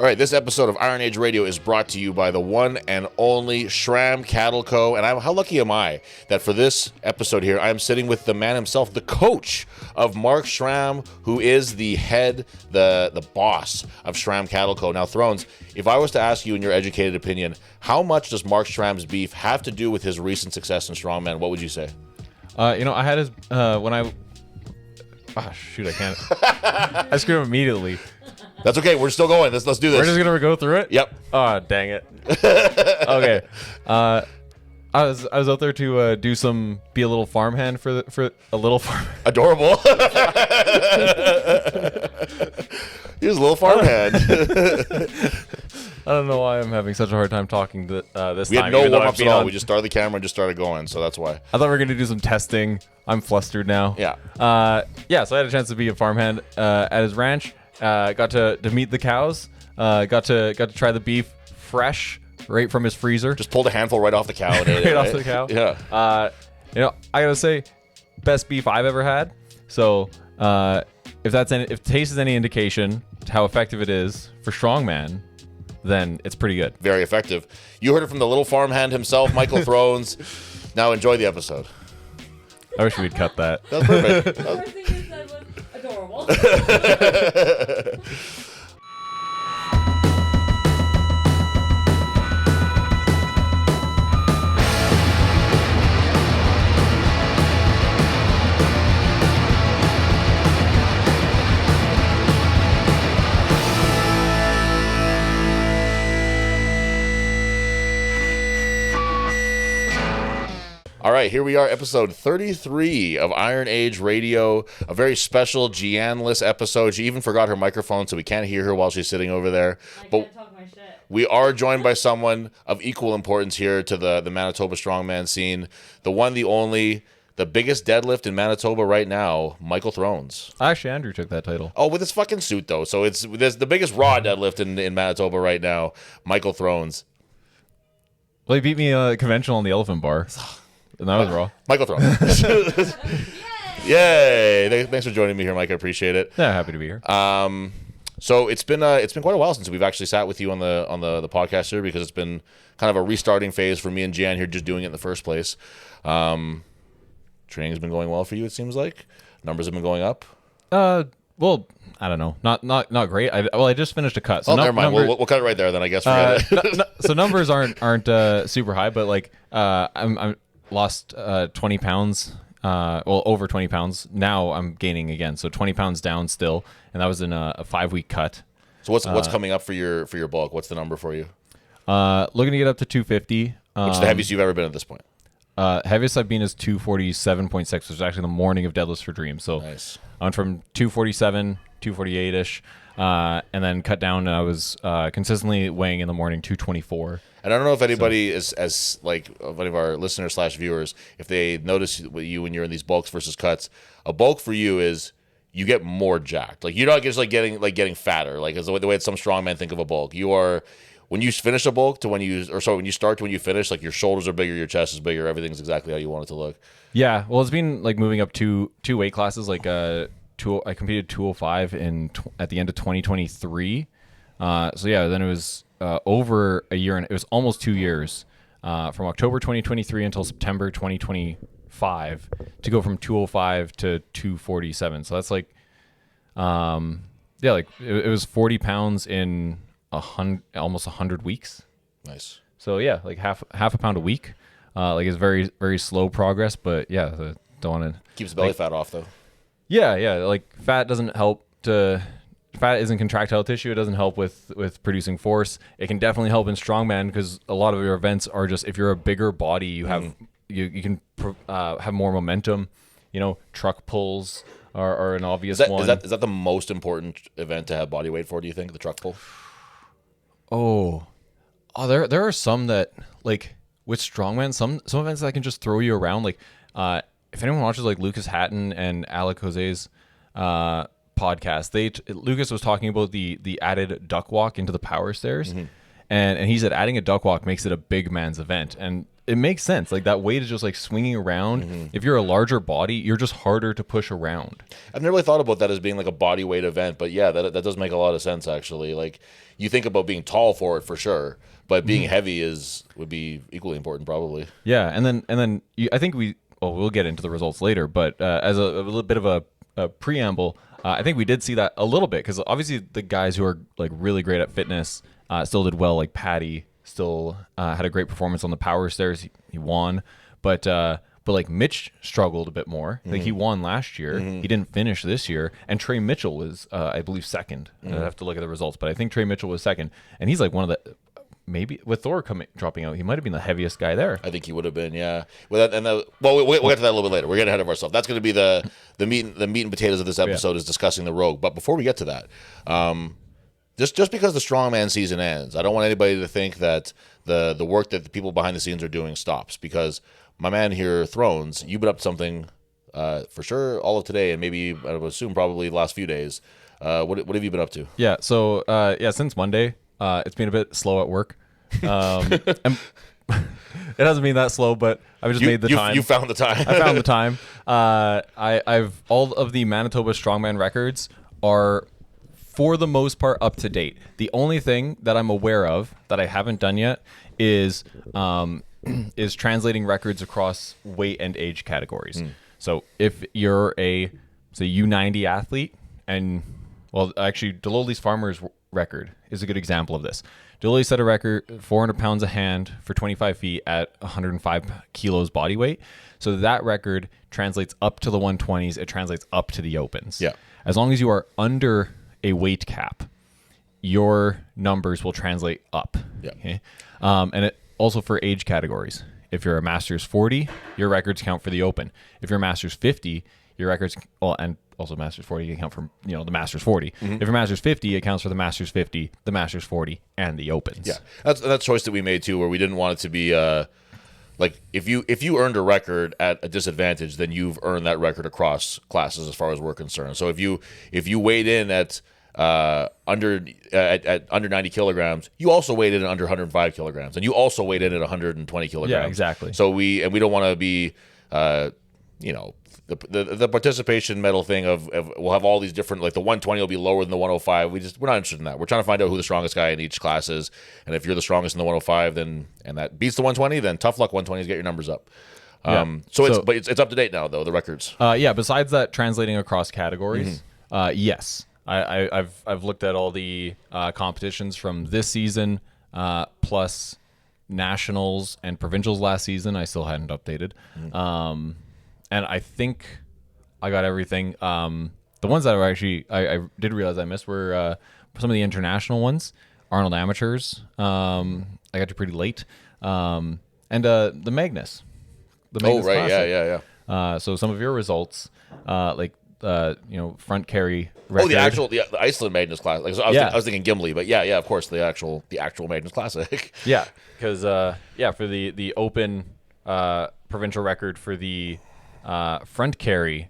All right, this episode of Iron Age Radio is brought to you by the one and only Schram Cattle Co. And how lucky am I that for this episode here, I'm sitting with the man himself, the coach of Mark Schram, who is the head, the boss of Schram Cattle Co. Now, Thrones, if I was to ask you in your educated opinion, how much does Mark Schram's beef have to do with his recent success in Strongman? What would you say? I had his, when I, I can't. I screwed him immediately. That's okay. We're still going. Let's do this. We're just gonna go through it. Yep. Oh, dang it. Okay. I was out there to be a little farmhand for a little farm. Adorable. He was a little farmhand. I don't know why I'm having such a hard time talking this time. We had no warm-ups at all. We just started the camera and just started going, so that's why. I thought we were going to do some testing. I'm flustered now. Yeah. So I had a chance to be a farmhand at his ranch. Got to meet the cows. Got to try the beef fresh right from his freezer. Just pulled a handful right off the cow and ate it, right? Off the cow. Yeah. I gotta say, best beef I've ever had. So if taste is any indication to how effective it is for strongman, then it's pretty good. Very effective. You heard it from the little farmhand himself, Michael Thrones. Now enjoy the episode. I wish we'd cut that. That's perfect. The first thing you said was adorable. All right, here we are, episode 33 of Iron Age Radio, a very special Jian-less episode. She even forgot her microphone, so we can't hear her while she's sitting over there. Can't talk my shit. We are joined by someone of equal importance here to the Manitoba strongman scene, the one, the only, the biggest deadlift in Manitoba right now, Michael Thrones. Actually, Andrew took that title. Oh, with his fucking suit, though. So there's the biggest raw deadlift in Manitoba right now, Michael Thrones. Well, he beat me conventional on the elephant bar. And that was raw. Michael Thrones. Yay! Thanks for joining me here, Mike. I appreciate it. Yeah, happy to be here. So it's been quite a while since we've actually sat with you on the podcast here, because it's been kind of a restarting phase for me and Jian here, just doing it in the first place. Training's been going well for you, it seems like. Numbers have been going up. Well, I don't know. Not great. I just finished a cut. So never mind. We'll cut it right there then, I guess. So numbers aren't super high, but like I'm lost 20 pounds. Over 20 pounds. Now I'm gaining again. So 20 pounds down still, and that was in a 5-week cut. So what's coming up for your bulk? What's the number for you? Looking to get up to 250. Which is the heaviest you've ever been at this point? Heaviest I've been is 247.6, which is actually the morning of Deadlifts for Dreams. So nice. I went from 247, 248-ish, and then cut down, and I was consistently weighing in the morning 224. And I don't know if anybody is as like one of our listeners / viewers, if they notice with you when you're in these bulks versus cuts, a bulk for you is you get more jacked. Like you're not just getting fatter. Like it's the way some strongmen think of a bulk. You are, when you finish a bulk when you start to when you finish, like your shoulders are bigger, your chest is bigger, everything's exactly how you want it to look. Yeah, well, it's been like moving up two weight classes. Like I competed 205 at the end of 2023. Then it was over a year, and it was almost 2 years from October 2023 until September 2025 to go from 205 to 247. So that's like, it was 40 pounds in almost 100 weeks. Nice. So yeah, like half a pound a week. It's very, very slow progress, but yeah, don't want to keeps belly fat off though. Yeah. Like fat doesn't help fat isn't contractile tissue. It doesn't help with producing force. It can definitely help in strongman, because a lot of your events are just, if you're a bigger body, you have you can have more momentum. Truck pulls are an obvious one. Is that the most important event to have body weight for, do you think, the truck pull? Oh, there are some that, like with strongman, some events that can just throw you around. Like if anyone watches like Lucas Hatton and Alec Jose's podcast, Lucas was talking about the added duck walk into the power stairs, and he said adding a duck walk makes it a big man's event, and it makes sense. Like that weight is just like swinging around. If you're a larger body, you're just harder to push around. I've never really thought about that as being like a body weight event, but yeah, that does make a lot of sense actually. Like you think about being tall for it for sure, but being heavy would be equally important probably. Yeah, and then I think we'll get into the results later, but as a little bit of a preamble, I think we did see that a little bit because obviously the guys who are like really great at fitness still did well. Like Patty still had a great performance on the power stairs. He won, but like Mitch struggled a bit more. Like he won last year. He didn't finish this year. And Trey Mitchell was, I believe, second. I'd have to look at the results, but I think Trey Mitchell was second. And he's like one of the, maybe with Thor dropping out, he might have been the heaviest guy there. I think he would have been, yeah. We'll get to that a little bit later. We're getting ahead of ourselves. That's going to be the meat and potatoes of this episode is discussing the Rogue. But before we get to that, just because the strongman season ends, I don't want anybody to think that the work that the people behind the scenes are doing stops, because my man here, Thrones, you've been up to something for sure all of today, and maybe I would assume probably the last few days. What have you been up to? Yeah, so since Monday, it's been a bit slow at work. And it hasn't been that slow, but I've just made the time. You found the time. I found the time. I've all of the Manitoba Strongman records are, for the most part, up to date. The only thing that I'm aware of that I haven't done yet is translating records across weight and age categories. So if you're a U90 athlete, and well, actually, Deloli's Farmer's record is a good example of this. Deloli set a record 400 pounds a hand for 25 feet at 105 kilos body weight. So that record translates up to the 120s. It translates up to the opens. Yeah. As long as you are under a weight cap, your numbers will translate up. Yeah. Okay. And it also for age categories. If you're a Masters 40, your records count for the Open. If you're a Masters 50, your records, and also Masters 40 can count for the Masters 40. If you're Masters 50, it counts for the Masters 50, the Masters 40, and the Opens. Yeah, that's choice that we made too, where we didn't want it to be like if you earned a record at a disadvantage, then you've earned that record across classes as far as we're concerned. So if you weighed in at under 90 kilograms, you also weighed in at under 105 kilograms, and you also weighed in at 120 kilograms. Yeah, exactly. So we don't want to be the participation medal thing of we'll have all these different, like the 120 will be lower than the 105. We're not interested in that. We're trying to find out who the strongest guy in each class is, and if you're the strongest in the 105, then and that beats the 120, then tough luck 120s, get your numbers up. It's up to date now though, the records. Besides that, translating across categories, yes, I've looked at all the competitions from this season plus nationals and provincials last season. I still hadn't updated. And I think I got everything. The ones that were actually I did realize I missed were some of the international ones. Arnold Amateurs. I got to pretty late. And the Magnus. The Magnus Classic. Yeah. So some of your results, front carry record. The Iceland Magnus Classic. Like, so I was thinking Gimli, but yeah, of course, the actual Magnus Classic. Yeah, because for the Open provincial record for the front carry,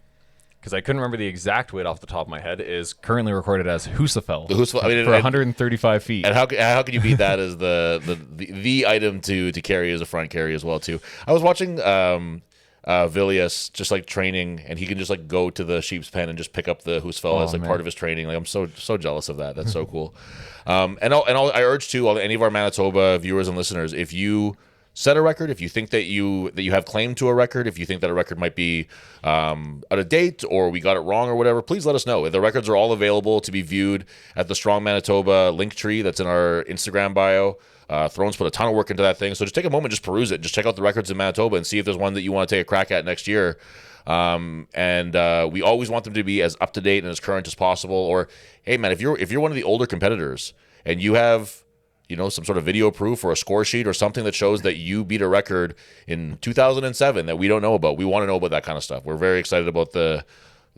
because I couldn't remember the exact weight off the top of my head, is currently recorded as Husafel. The Husafel, for 135 feet. And how can you beat that as the item to carry as a front carry as well too? I was watching Vilius just like training, and he can just like go to the sheep's pen and just pick up the Husafel as like part of his training. Like I'm so jealous of that. That's so cool. I urge too any of our Manitoba viewers and listeners, if you set a record, if you think that you have claim to a record, if you think that a record might be out of date or we got it wrong or whatever, please let us know. The records are all available to be viewed at the Strong Manitoba link tree that's in our Instagram bio. Thrones put a ton of work into that thing, so just take a moment, just peruse it, just check out the records in Manitoba and see if there's one that you want to take a crack at next year. We always want them to be as up to date and as current as possible. Or hey man, if you're one of the older competitors and you have some sort of video proof or a score sheet or something that shows that you beat a record in 2007 that we don't know about, we want to know about that kind of stuff. We're very excited about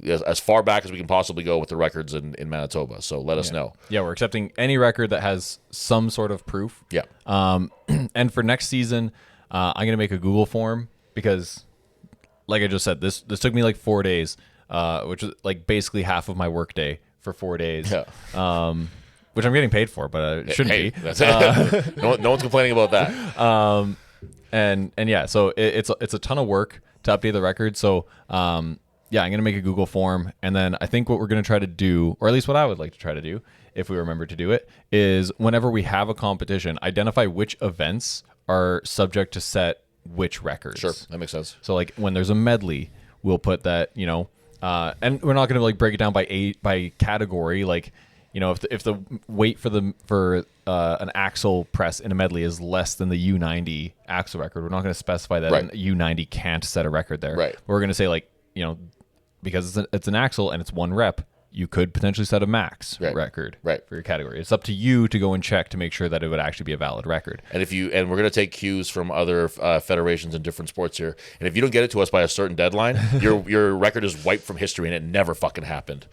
as far back as we can possibly go with the records in Manitoba. So let us know. Yeah, we're accepting any record that has some sort of proof. Yeah. And for next season, I'm going to make a Google form because, like I just said, this took me like 4 days, which is like basically half of my work day for 4 days. Yeah. which I'm getting paid for, but it shouldn't Hey, be. that's it. No one's complaining about that. And yeah, so it's a ton of work to update the record. So yeah, I'm gonna make a Google form, and then I think what we're gonna try to do, or at least what I would like to try to do, if we remember to do it, is whenever we have a competition, identify which events are subject to set which records. Sure, that makes sense. So like when there's a medley, we'll put that, you know, and we're not going to like break it down by category. Like, you know, if the weight for an axle press in a medley is less than the U90 axle record, we're not going to specify that Right. an U90 can't set a record there. Right. We're going to say like, you know, because it's an axle and it's one rep, you could potentially set a max record for your category. It's up to you to go and check to make sure that it would actually be a valid record. And we're going to take cues from other federations in different sports here. And if you don't get it to us by a certain deadline, your record is wiped from history, and it never fucking happened.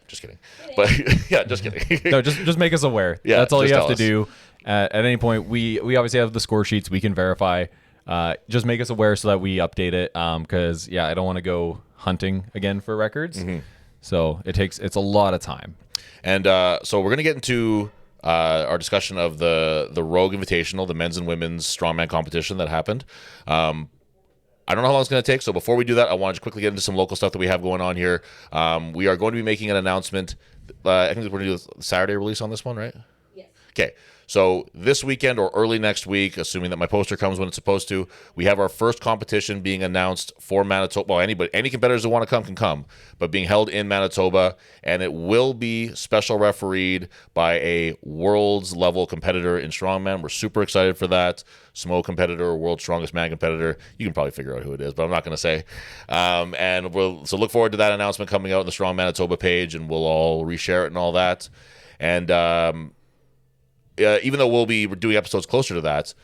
Just kidding. But yeah, just kidding. No, just make us aware. Yeah, that's all just you have tell to do. At any point, we obviously have the score sheets. We can verify. Just make us aware so that we update it. Because yeah, I don't want to go hunting again for records. Mm-hmm. So it's a lot of time. And so we're gonna get into our discussion of the Rogue Invitational, the men's and women's strongman competition that happened. I don't know how long it's going to take, so before we do that, I want to quickly get into some local stuff that we have going on here. We are going to be making an announcement. I think we're going to do a Saturday release on this one, right? Yes. Okay, so this weekend or early next week, assuming that my poster comes when it's supposed to, we have our first competition being announced for Manitoba. Well, any competitors that want to come can come, but being held in Manitoba, and it will be special refereed by a world's level competitor in strongman. We're super excited for that. Smo competitor, world's strongest man competitor. You can probably figure out who it is, but I'm not going to say. And so look forward to that announcement coming out on the Strong Manitoba page, and we'll all reshare it and all that. And even though we'll be doing episodes closer to that,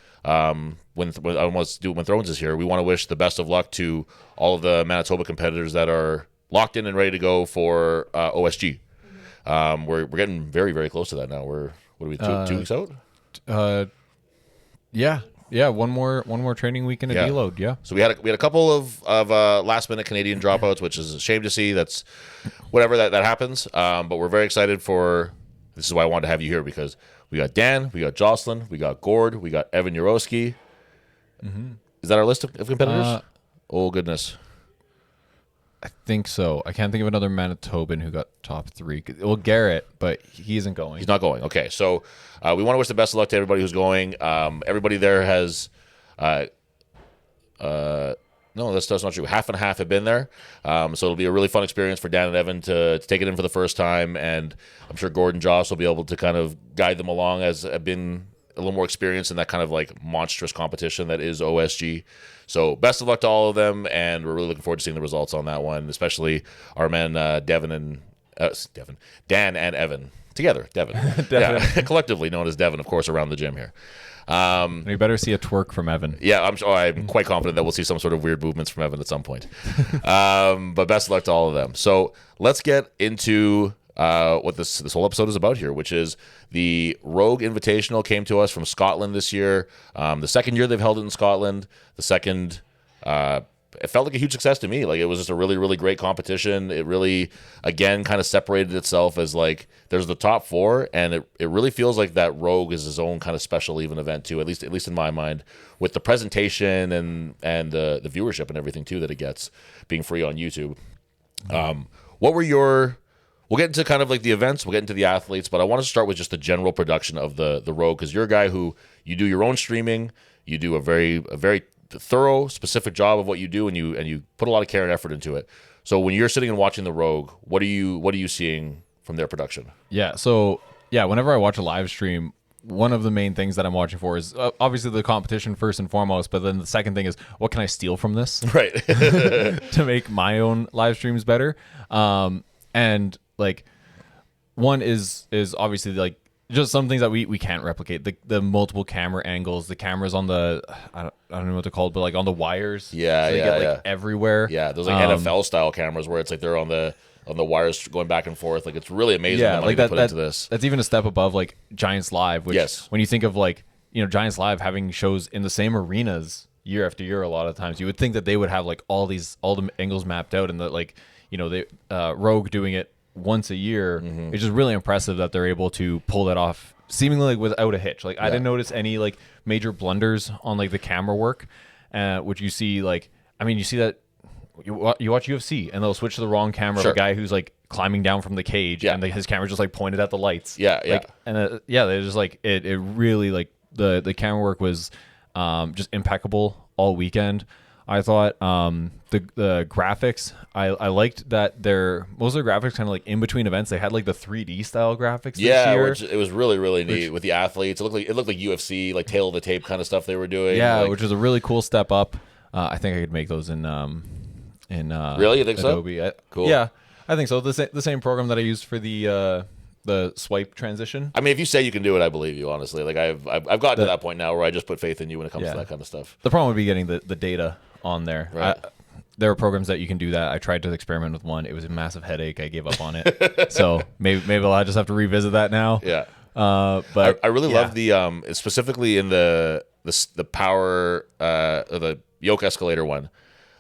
when Thrones is here, we want to wish the best of luck to all of the Manitoba competitors that are locked in and ready to go for OSG. We're getting very, very close to that now. What are we, 2 weeks out? Yeah, one more training week and a deload. Yeah. So we had a couple of last minute Canadian dropouts, which is a shame to see. That's whatever that happens. But we're very excited for. This is why I wanted to have you here, because we got Dan, we got Jocelyn, we got Gord, we got Evan Urowski. Mm-hmm. Is that our list of competitors? Oh goodness. I think so. I can't think of another Manitoban who got top 3. Well, Garrett, but he isn't going. He's not going. Okay, so we want to wish the best of luck to everybody who's going. Everybody there has, no, that's not true. Half and half have been there, so it'll be a really fun experience for Dan and Evan to take it in for the first time, and I'm sure Gordon Joss will be able to kind of guide them along as have been a little more experienced in that kind of like monstrous competition that is OSG. So best of luck to all of them, and we're really looking forward to seeing the results on that one, especially our men Dan and Evan together. Devin, yeah, collectively known as Devin, of course, around the gym here. You better see a twerk from Evan. Yeah, I'm quite confident that we'll see some sort of weird movements from Evan at some point. But best of luck to all of them. So let's get into what this whole episode is about here, which is the Rogue Invitational came to us from Scotland this year. The second year they've held it in Scotland. The second, it felt like a huge success to me. Like, it was just a really, really great competition. It really, again, kind of separated itself as like, there's the top 4, and it really feels like that Rogue is his own kind of special even event too, at least in my mind, with the presentation and the viewership and everything too that it gets, being free on YouTube. What were we'll get into kind of like the events, we'll get into the athletes, but I want to start with just the general production of the Rogue, because you're a guy who, you do your own streaming, you do a very thorough, specific job of what you do, and you put a lot of care and effort into it. So when you're sitting and watching the Rogue, what are you seeing from their production? Yeah, so whenever I watch a live stream, one of the main things that I'm watching for is obviously the competition first and foremost, but then the second thing is, what can I steal from this? Right. To make my own live streams better. And like, one is obviously like just some things that we can't replicate, the multiple camera angles, the cameras on the I don't know what they're called, but like on the wires, so they get like everywhere. Yeah, those like NFL style cameras where it's like they're on the wires going back and forth. Like, it's really amazing the money like they put into this. That's even a step above like Giants Live, which when you think of like, you know, Giants Live having shows in the same arenas year after year, a lot of times you would think that they would have like all the angles mapped out, and that, like, you know, they Rogue doing it once a year. It's just really impressive that they're able to pull that off seemingly like without a hitch. Like I didn't notice any like major blunders on like the camera work, which you see like, I mean, you see that you watch UFC and they'll switch to the wrong camera of a guy who's like climbing down from the cage and his camera's just like pointed at the lights. Like, and they're just like it really like the camera work was just impeccable all weekend. I thought the graphics, I liked that most of the graphics kind of like in between events, they had like the 3D style graphics this year. Which it was really neat with the athletes. It looked like UFC, like tail of the tape kind of stuff they were doing. Yeah, like, which was a really cool step up. I think I could make those in really, you think Adobe. so? Cool. Yeah, I think so. The same program that I used for the swipe transition. I mean, if you say you can do it, I believe you. Honestly, like I've gotten to that point now where I just put faith in you when it comes to that kind of stuff. The problem would be getting the data on there. Right. There are programs that you can do that. I tried to experiment with one. It was a massive headache. I gave up on it. So maybe I'll just have to revisit that now. Yeah. But I really love the specifically in the power the yoke escalator one,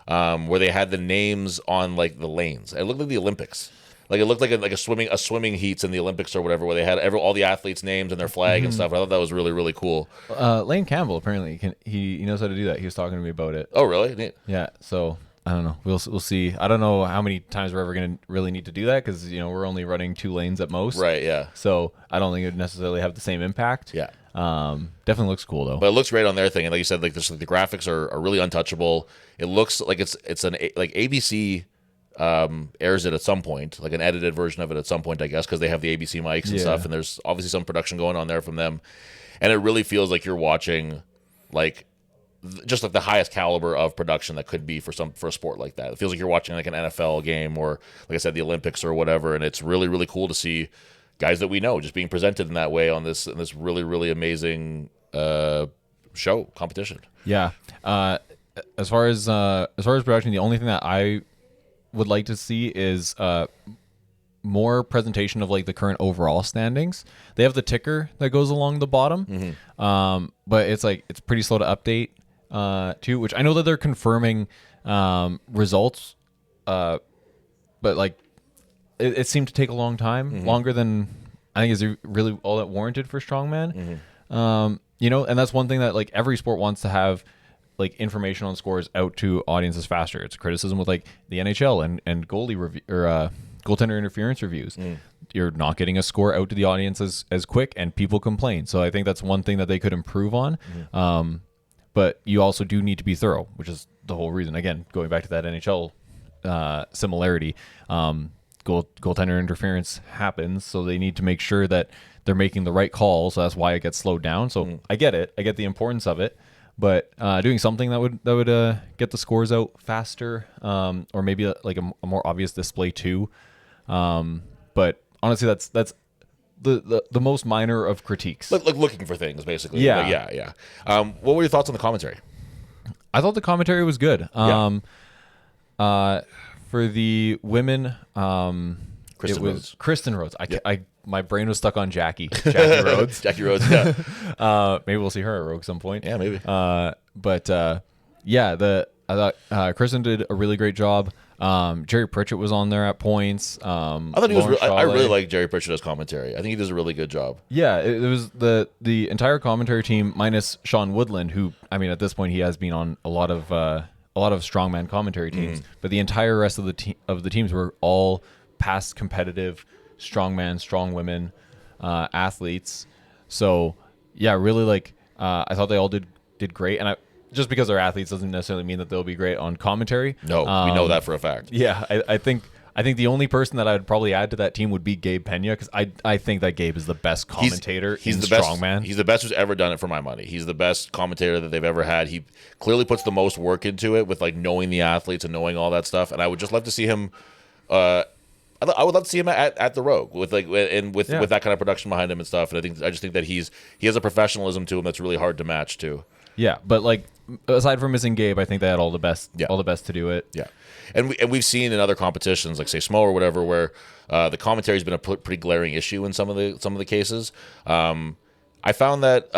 where they had the names on like the lanes. It looked like the Olympics. Like it looked like a swimming heats in the Olympics or whatever, where they had all the athletes' names and their flag and stuff. I thought that was really cool. Lane Campbell apparently he knows how to do that. He was talking to me about it. Oh, really? Neat. Yeah. So I don't know. We'll see. I don't know how many times we're ever going to really need to do that because we're only running 2 lanes at most. Right. Yeah. So I don't think it would necessarily have the same impact. Yeah. Definitely looks cool though. But it looks great on their thing, and like you said, like the graphics are really untouchable. It looks like it's an like ABC. Airs it at some point, like an edited version of it at some point, I guess, because they have the ABC mics and stuff, and there's obviously some production going on there from them, and it really feels like you're watching like just like the highest caliber of production that could be for a sport like that. It feels like you're watching like an NFL game or, like I said, the Olympics or whatever, and it's really cool to see guys that we know just being presented in that way on this really amazing show competition. Yeah. As far as production, the only thing that I would like to see is more presentation of like the current overall standings. They have the ticker that goes along the bottom, but it's pretty slow to update too. Which I know that they're confirming results, but like it seemed to take a long time, longer than I think is really all that warranted for strongman. And that's one thing that like every sport wants to have. Like information on scores out to audiences faster. It's a criticism with like the NHL and goalie review or goaltender interference reviews. You're not getting a score out to the audience as quick, and people complain. So I think that's one thing that they could improve on. But you also do need to be thorough, which is the whole reason. Again, going back to that NHL similarity, goaltender interference happens, so they need to make sure that they're making the right call. So that's why it gets slowed down. So I get it. I get the importance of it. But doing something that would get the scores out faster, or maybe a more obvious display too. But honestly, that's the most minor of critiques. Like looking for things, basically. Yeah. Like, yeah. What were your thoughts on the commentary? I thought the commentary was good. For the women, Kristen Rhodes. My brain was stuck on Jackie Rhodes. Jackie Rhodes, yeah. Maybe we'll see her at Rogue some point. Yeah, maybe. I thought Kristen did a really great job. Jerry Pritchett was on there at points. I thought he was. I really like Jerry Pritchett as commentary. I think he does a really good job. Yeah, it was the entire commentary team minus Sean Woodland, who I mean at this point he has been on a lot of strongman commentary teams, but the entire rest of the teams were all past competitive strongman, strong women athletes. So yeah, really I thought they all did great, and just because they're athletes doesn't necessarily mean that they'll be great on commentary. No, we know that for a fact. Yeah, I think the only person that I'd probably add to that team would be Gabe Pena, because I think that Gabe is the best commentator. He's the strongman. Best. He's the best who's ever done it for my money. He's the best commentator that they've ever had. He clearly puts the most work into it with like knowing the athletes and knowing all that stuff. And I would just love to see him. I would love to see him at the Rogue with with that kind of production behind him and stuff. And I just think that he has a professionalism to him that's really hard to match too. Yeah, but like aside from missing Gabe, I think they had all the best to do it. Yeah, and we've seen in other competitions like say Smo or whatever where the commentary has been a pretty glaring issue in some of the cases. I found that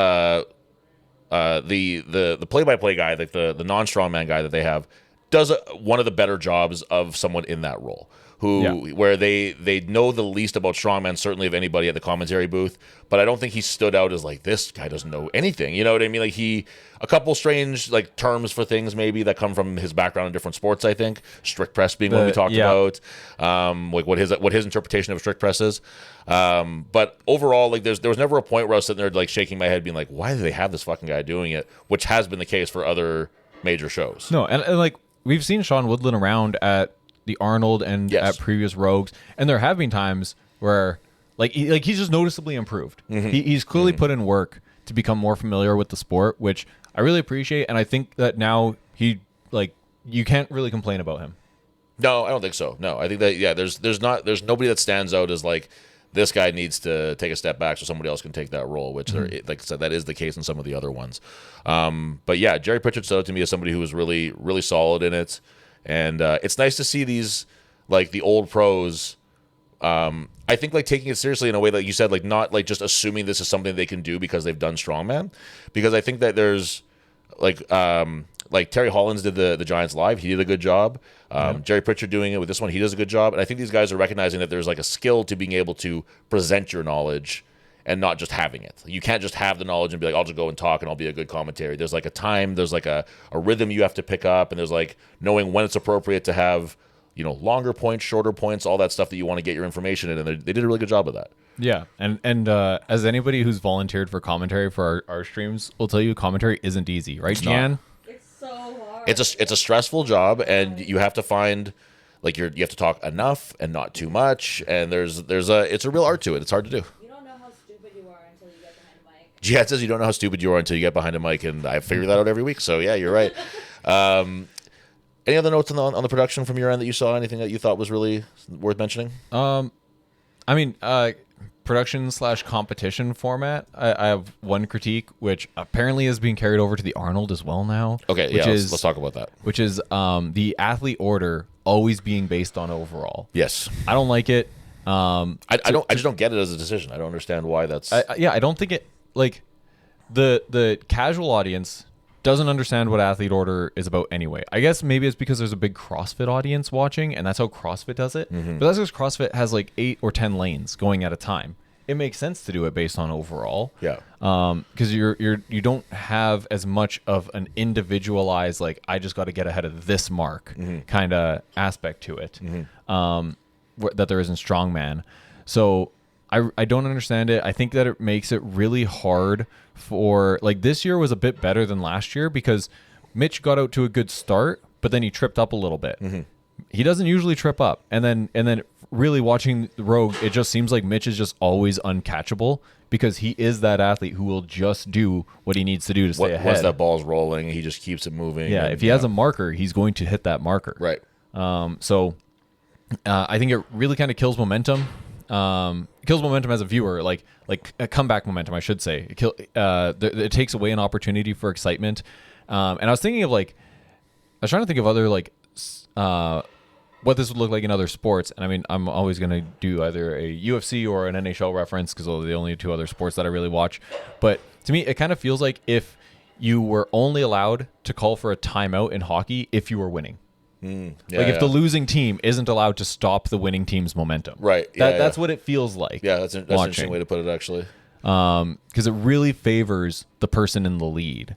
the play-by-play guy, like the non-strongman guy that they have, does one of the better jobs of someone in that role, where they know the least about strongman, certainly of anybody at the commentary booth. But I don't think he stood out as like, this guy doesn't know anything. You know what I mean? Like a couple strange like terms for things maybe that come from his background in different sports. I think strict press being one we talked about, like what his interpretation of strict press is. But overall, like there was never a point where I was sitting there like shaking my head, being like, why do they have this fucking guy doing it? Which has been the case for other major shows. No, and like we've seen Sean Woodland around at the Arnold and at previous Rogues, and there have been times where he's just noticeably improved. He's clearly put in work to become more familiar with the sport, which I really appreciate, and I think that now you can't really complain about him. No, I don't think so. No, I think that there's nobody that stands out as like, this guy needs to take a step back so somebody else can take that role, which like I said, that is the case in some of the other ones. But yeah, Jerry Pritchard stood out to me as somebody who was really, really solid in it. And it's nice to see these, like the old pros, I think like taking it seriously in a way that you said, like not like just assuming this is something they can do because they've done strongman. Because I think that there's like Terry Hollins did the Giants Live. He did a good job. Jerry Pritchard doing it with this one, he does a good job. And I think these guys are recognizing that there's like a skill to being able to present your knowledge and not just having it. You can't just have the knowledge and be like, I'll just go and talk and I'll be a good commentary. There's like a time, there's like a rhythm you have to pick up, and there's like knowing when it's appropriate to have, longer points, shorter points, all that stuff that you want to get your information in. And they did a really good job of that. Yeah. And as anybody who's volunteered for commentary for our streams will tell you, commentary isn't easy, right, Jian? It's so hard. It's a stressful job, and you have to find like you have to talk enough and not too much. And it's a real art to it. It's hard to do. Jian says you don't know how stupid you are until you get behind a mic, and I figure that out every week. So yeah, you're right. Any other notes on the production from your end that you saw? Anything that you thought was really worth mentioning? Production/competition format. I have one critique, which apparently is being carried over to the Arnold as well now. Okay, yeah, let's talk about that. Which is the athlete order always being based on overall. Yes, I don't like it. I just don't get it as a decision. I don't understand why that's. I don't think it. Like the casual audience doesn't understand what athlete order is about anyway. I guess maybe it's because there's a big CrossFit audience watching, and that's how CrossFit does it. But that's because CrossFit has like 8 or 10 lanes going at a time. It makes sense to do it based on overall. Yeah. Because you don't have as much of an individualized, like, I just got to get ahead of this mark kind of aspect to it that there is in strongman. So I don't understand it. I think that it makes it really hard for, like, this year was a bit better than last year because Mitch got out to a good start, but then he tripped up a little bit. He doesn't usually trip up. And then really watching the Rogue, it just seems like Mitch is just always uncatchable because he is that athlete who will just do what he needs to do to stay ahead. Once that ball's rolling, he just keeps it moving. Yeah, if he has a marker, he's going to hit that marker. Right. So I think it really kind of kills momentum. Kills momentum as a viewer, like a comeback momentum, I should say. It takes away an opportunity for excitement. And I was thinking of I was trying to think of other what this would look like in other sports. And I mean, I'm always going to do either a UFC or an NHL reference because those are the only two other sports that I really watch. But to me, it kind of feels like if you were only allowed to call for a timeout in hockey if you were winning. If the losing team isn't allowed to stop the winning team's momentum. Right. That's what it feels like. Yeah, that's an interesting way to put it, actually. Because it really favors the person in the lead,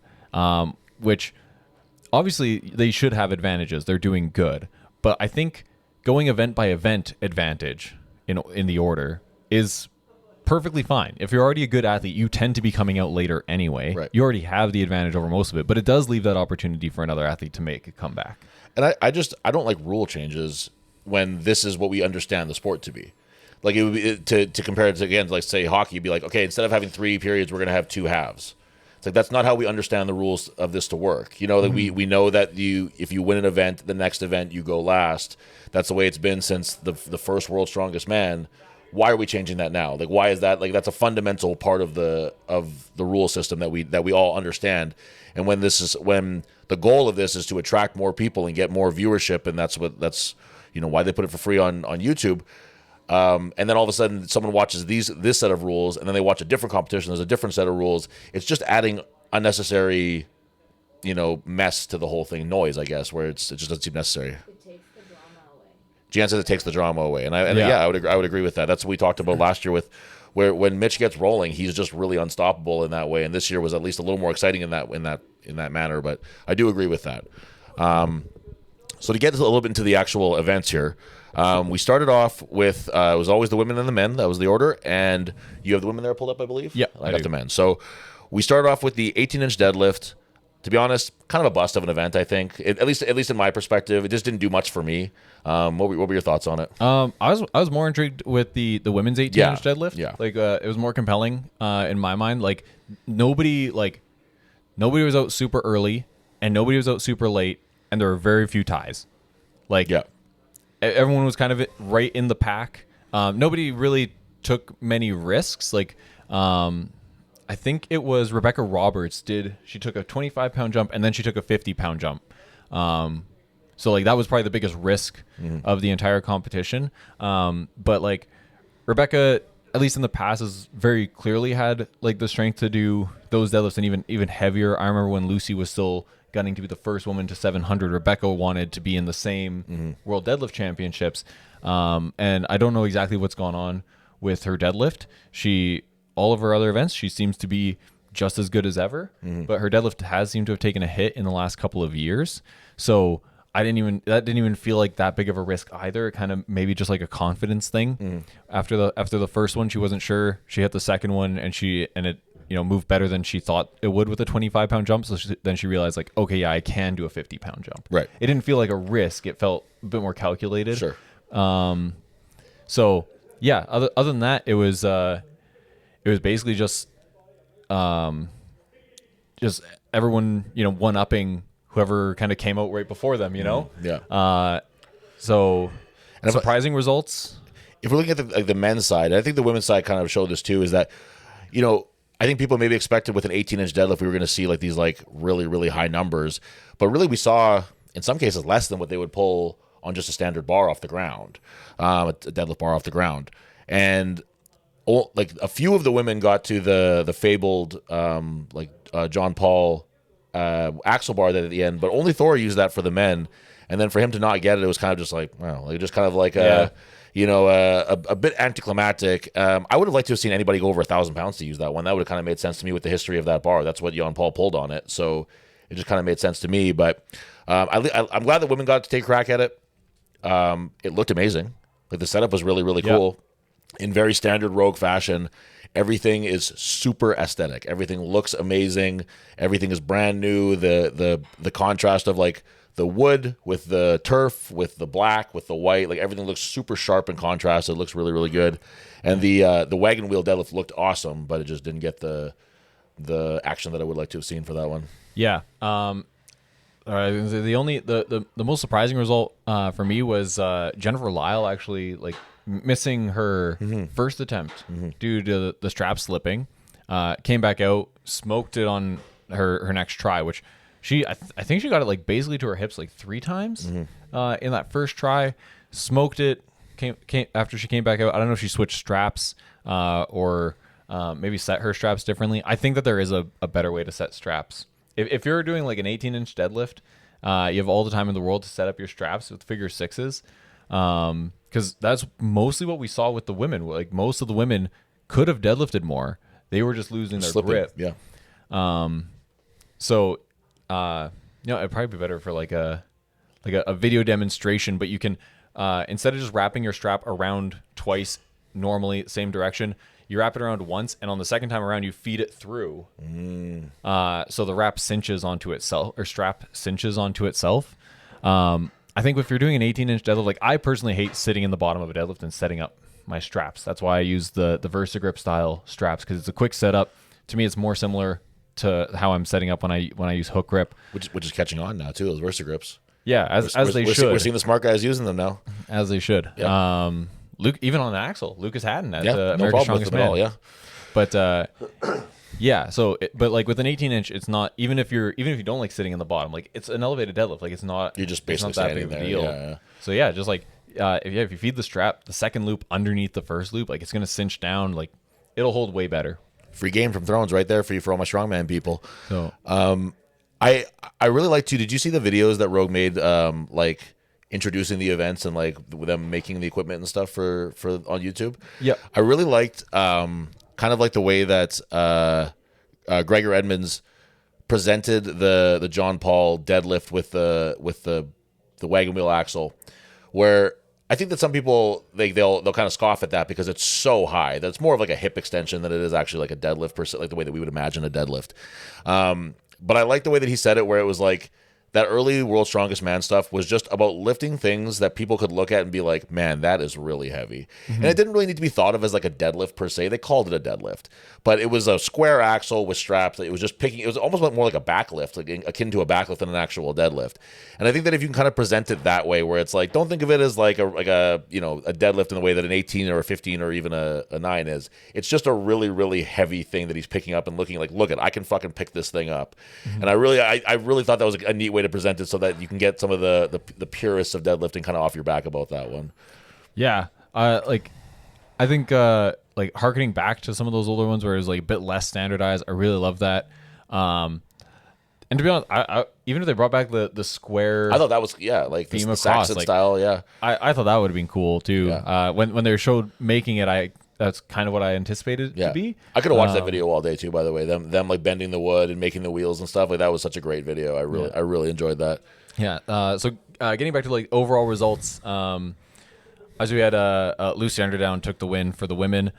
which obviously they should have advantages. They're doing good. But I think going event by event advantage in the order is perfectly fine. If you're already a good athlete, you tend to be coming out later anyway. Right. You already have the advantage over most of it, but it does leave that opportunity for another athlete to make a comeback. And I don't like rule changes when this is what we understand the sport to be. Like it would be, to compare it to, again, like say hockey, be like, okay, instead of having 3 periods, we're going to have 2 halves. It's like that's not how we understand the rules of this to work. That we know that if you win an event, the next event you go last. That's the way it's been since the first World's Strongest Man. Why are we changing that now? Like, why is that? Like, that's a fundamental part of the rule system that we all understand. And when the goal of this is to attract more people and get more viewership, and that's why they put it for free on YouTube. And then all of a sudden, someone watches this set of rules, and then they watch a different competition. There's a different set of rules. It's just adding unnecessary, mess to the whole thing. Noise, I guess, where it just doesn't seem necessary. It takes the drama away. Jian says it takes the drama away, and Yeah. I would agree with that. That's what we talked about last year with where when Mitch gets rolling, he's just really unstoppable in that way. And this year was at least a little more exciting in that manner. But I do agree with that. So to get a little bit into the actual events here, we started off with it was always the women and the men. That was the order, and you have the women there pulled up, I believe. Yeah, I I got do. the men. So we started off with the 18-inch deadlift. To be honest, kind of a bust of an event. I think, at least in my perspective, it just didn't do much for me. What were your thoughts on it? I was more intrigued with the women's 18-inch deadlift. Yeah. Like it was more compelling in my mind. Like nobody was out super early and nobody was out super late, and there were very few ties. Like everyone was kind of right in the pack. Nobody really took many risks. Like I think it was Rebecca Roberts she took a 25-pound jump and then she took a 50-pound jump. So like that was probably the biggest risk of the entire competition. But like Rebecca, at least in the past, has very clearly had like the strength to do those deadlifts and even heavier. I remember when Lucy was still gunning to be the first woman to 700, Rebecca wanted to be in the same World Deadlift Championships. And I don't know exactly what's gone on with her deadlift. All of her other events, she seems to be just as good as ever, but her deadlift has seemed to have taken a hit in the last couple of years. So that didn't even feel like that big of a risk either. Kind of maybe just like a confidence thing. After the first one, she wasn't sure. She hit the second one and it moved better than she thought it would with a 25-pound jump. So then she realized like, okay, yeah, I can do a 50-pound jump. Right. It didn't feel like a risk. It felt a bit more calculated. Sure. So yeah, other than that, it was basically just everyone, one-upping whoever kind of came out right before them, Yeah. So And surprising results. If we're looking at the men's side, I think the women's side kind of showed this too, is that, I think people maybe expected with an 18-inch deadlift we were going to see like these like really, really high numbers. But really we saw, in some cases, less than what they would pull on just a standard bar off the ground, a deadlift bar off the ground. And like a few of the women got to the fabled John Paul axle bar that at the end, but only Thor used that for the men. And then for him to not get it, it was kind of just like, well, just kind of like a bit anticlimactic. I would have liked to have seen anybody go over 1,000 pounds to use that one. That would have kind of made sense to me with the history of that bar. That's what John Paul pulled on it, so it just kind of made sense to me. But I'm glad that women got to take a crack at it. It looked amazing. Like the setup was really, really cool. In very standard Rogue fashion. Everything is super aesthetic. Everything looks amazing. Everything is brand new. The contrast of like the wood with the turf, with the black, with the white, like everything looks super sharp in contrast. It looks really, really good. And the wagon wheel deadlift looked awesome, but it just didn't get the action that I would like to have seen for that one. Yeah. All right. The most surprising result for me was Jennifer Lyle actually like missing her first attempt due to the strap slipping. Came back out, smoked it on her next try, which I think she got it like basically to her hips like 3 times in that first try. Smoked it. Came after she came back out. I don't know if she switched straps or maybe set her straps differently. I think that there is a better way to set straps. If you're doing like an 18-inch deadlift, you have all the time in the world to set up your straps with figure sixes. Because that's mostly what we saw with the women. Like most of the women could have deadlifted more. They were just losing their grip. Yeah. So, it'd probably be better for like a video demonstration. But you can instead of just wrapping your strap around twice normally same direction, you wrap it around once, and on the second time around, you feed it through. So the wrap cinches onto itself, or strap cinches onto itself. I think if you're doing an 18-inch deadlift, like I personally hate sitting in the bottom of a deadlift and setting up my straps. That's why I use the VersaGrip style straps, because it's a quick setup. To me, it's more similar to how I'm setting up when I use hook grip, which is catching on now too. Those VersaGrips. Yeah, as they should. We're seeing the smart guys using them now, as they should. Yeah. Luke, even on the axle, Lucas Haddon at no America's problem with Strongest them Man. at all. Yeah. But yeah, so but like with an 18-inch, it's not even if you don't like sitting in the bottom, like it's an elevated deadlift, like it's not. You're just it's basically not that big standing of a there. deal. Yeah. So yeah, just like if you feed the strap, the second loop underneath the first loop, like it's gonna cinch down, like it'll hold way better. Free game from Thrones right there for you, for all my strongman people. So I really like to. Did you see the videos that Rogue made? Like introducing the events and like them making the equipment and stuff for on YouTube. Yep. I really liked kind of like the way that Gregor Edmonds presented the John Paul deadlift with the wagon wheel axle, where I think that some people they'll kind of scoff at that because it's so high that it's more of like a hip extension than it is actually like a deadlift per se, like the way that we would imagine a deadlift. But I like the way that he said it, where it was like that early World's Strongest Man stuff was just about lifting things that people could look at and be like, man, that is really heavy. And it didn't really need to be thought of as like a deadlift per se. They called it a deadlift, but it was a square axle with straps. It was just picking. It was almost more like a backlift, like akin to a backlift than an actual deadlift. And I think that if you can kind of present it that way, where it's like, don't think of it as like a a deadlift in the way that an 18 or a 15 or even a 9 is. It's just a really, really heavy thing that he's picking up and looking like, look at, I can fucking pick this thing up. And I really thought that was a neat way to present it so that you can get some of the purists of deadlifting kind of off your back about that one. Yeah. I think like harkening back to some of those older ones where it was like a bit less standardized, I really love that. And to be honest, I even if they brought back the square, I thought that was like the across, Saxon like, style. Yeah, I thought that would have been cool too. Yeah. When they showed making it, that's kind of what I anticipated it to be. I could have watched that video all day too. By the way, them like bending the wood and making the wheels and stuff, like that was such a great video. I really enjoyed that. Yeah. So getting back to like overall results, as we had Lucy Underdown took the win for the women,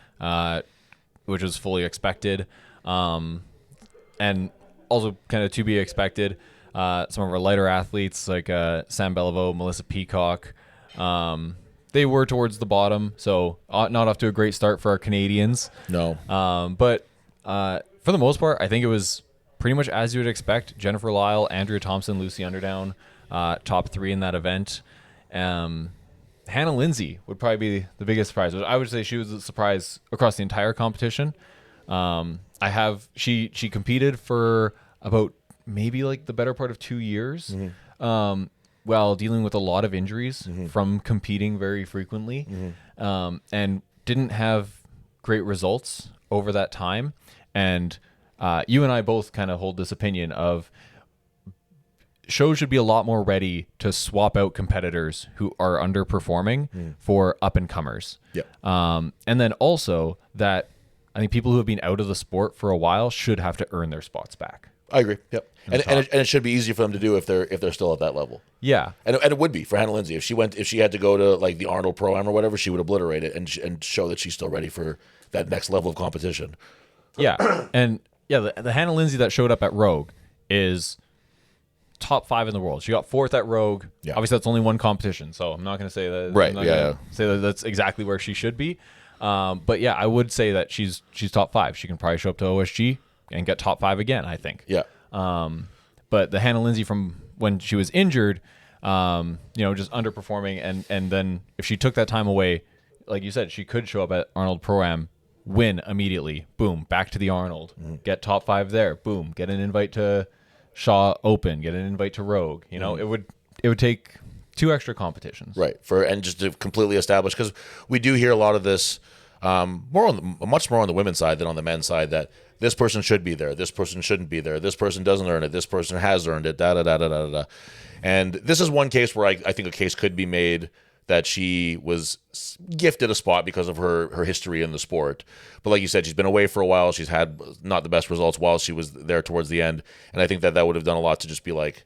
which was fully expected, and also kind of to be expected. Some of our lighter athletes like Sam Beliveau, Melissa Peacock, they were towards the bottom, so not off to a great start for our Canadians. No. But for the most part, I think it was pretty much as you would expect. Jennifer Lyle, Andrea Thompson, Lucy Underdown, top 3 in that event. Hannah Lindsay would probably be the biggest surprise. I would say she was a surprise across the entire competition. She competed for about maybe like the better part of 2 years. While dealing with a lot of injuries from competing very frequently, and didn't have great results over that time. And you and I both kind of hold this opinion of shows should be a lot more ready to swap out competitors who are underperforming for up-and-comers. Yep. And then also that I think people who have been out of the sport for a while should have to earn their spots back. I agree. Yep. And it should be easier for them to do if they're still at that level. Yeah. And it would be for Hannah Lindsay if she had to go to like the Arnold Pro-Am or whatever, she would obliterate it and show that she's still ready for that next level of competition. Yeah. And yeah, the Hannah Lindsay that showed up at Rogue is top 5 in the world. She got 4th at Rogue. Yeah. Obviously that's only one competition, so I'm not going to say that. Right. I'm not gonna say that that's exactly where she should be. But yeah, I would say that she's top 5. She can probably show up to OSG and get top 5 again, I think. Yeah. But the Hannah Lindsay from when she was injured, just underperforming, and then if she took that time away, like you said, she could show up at Arnold Pro-Am, win immediately, boom, back to the Arnold, get top 5 there, boom, get an invite to Shaw Open, get an invite to Rogue. It would take 2 extra competitions, right? And just to completely establish, because we do hear a lot of this, much more on the women's side than on the men's side, that this person should be there, this person shouldn't be there, this person doesn't earn it, this person has earned it, da da da da da da. And this is one case where I think a case could be made that she was gifted a spot because of her history in the sport. But like you said, she's been away for a while. She's had not the best results while she was there towards the end. And I think that would have done a lot to just be like,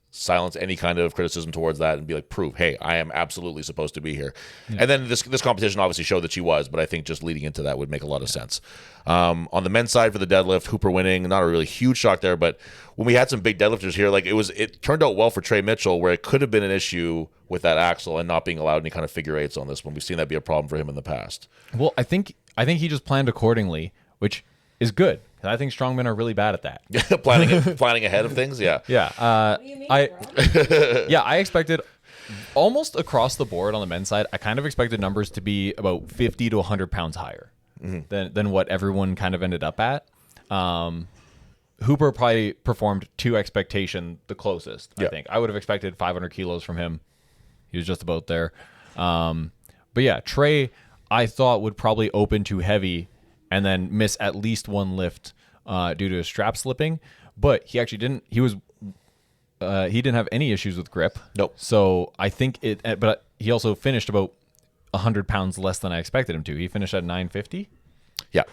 silence any kind of criticism towards that and be like, prove, hey, I am absolutely supposed to be here. Yeah. And then this competition obviously showed that she was, but I think just leading into that would make a lot of sense. On the men's side for the deadlift, Hooper winning, not a really huge shock there, but when we had some big deadlifters here, like it turned out well for Trey Mitchell, where it could have been an issue with that axle and not being allowed any kind of figure eights on this one. We've seen that be a problem for him in the past. Well, I think he just planned accordingly, which is good. I think strongmen are really bad at that. planning ahead of things, yeah. Yeah. I expected almost across the board on the men's side, I kind of expected numbers to be about 50 to 100 pounds higher than what everyone kind of ended up at. Hooper probably performed to expectation the closest, I think. I would have expected 500 kilos from him. He was just about there. But yeah, Trey, I thought would probably open too heavy and then miss at least one lift due to his strap slipping. But he actually didn't. He was he didn't have any issues with grip. Nope. So I think but he also finished about 100 pounds less than I expected him to. He finished at 950. Yeah.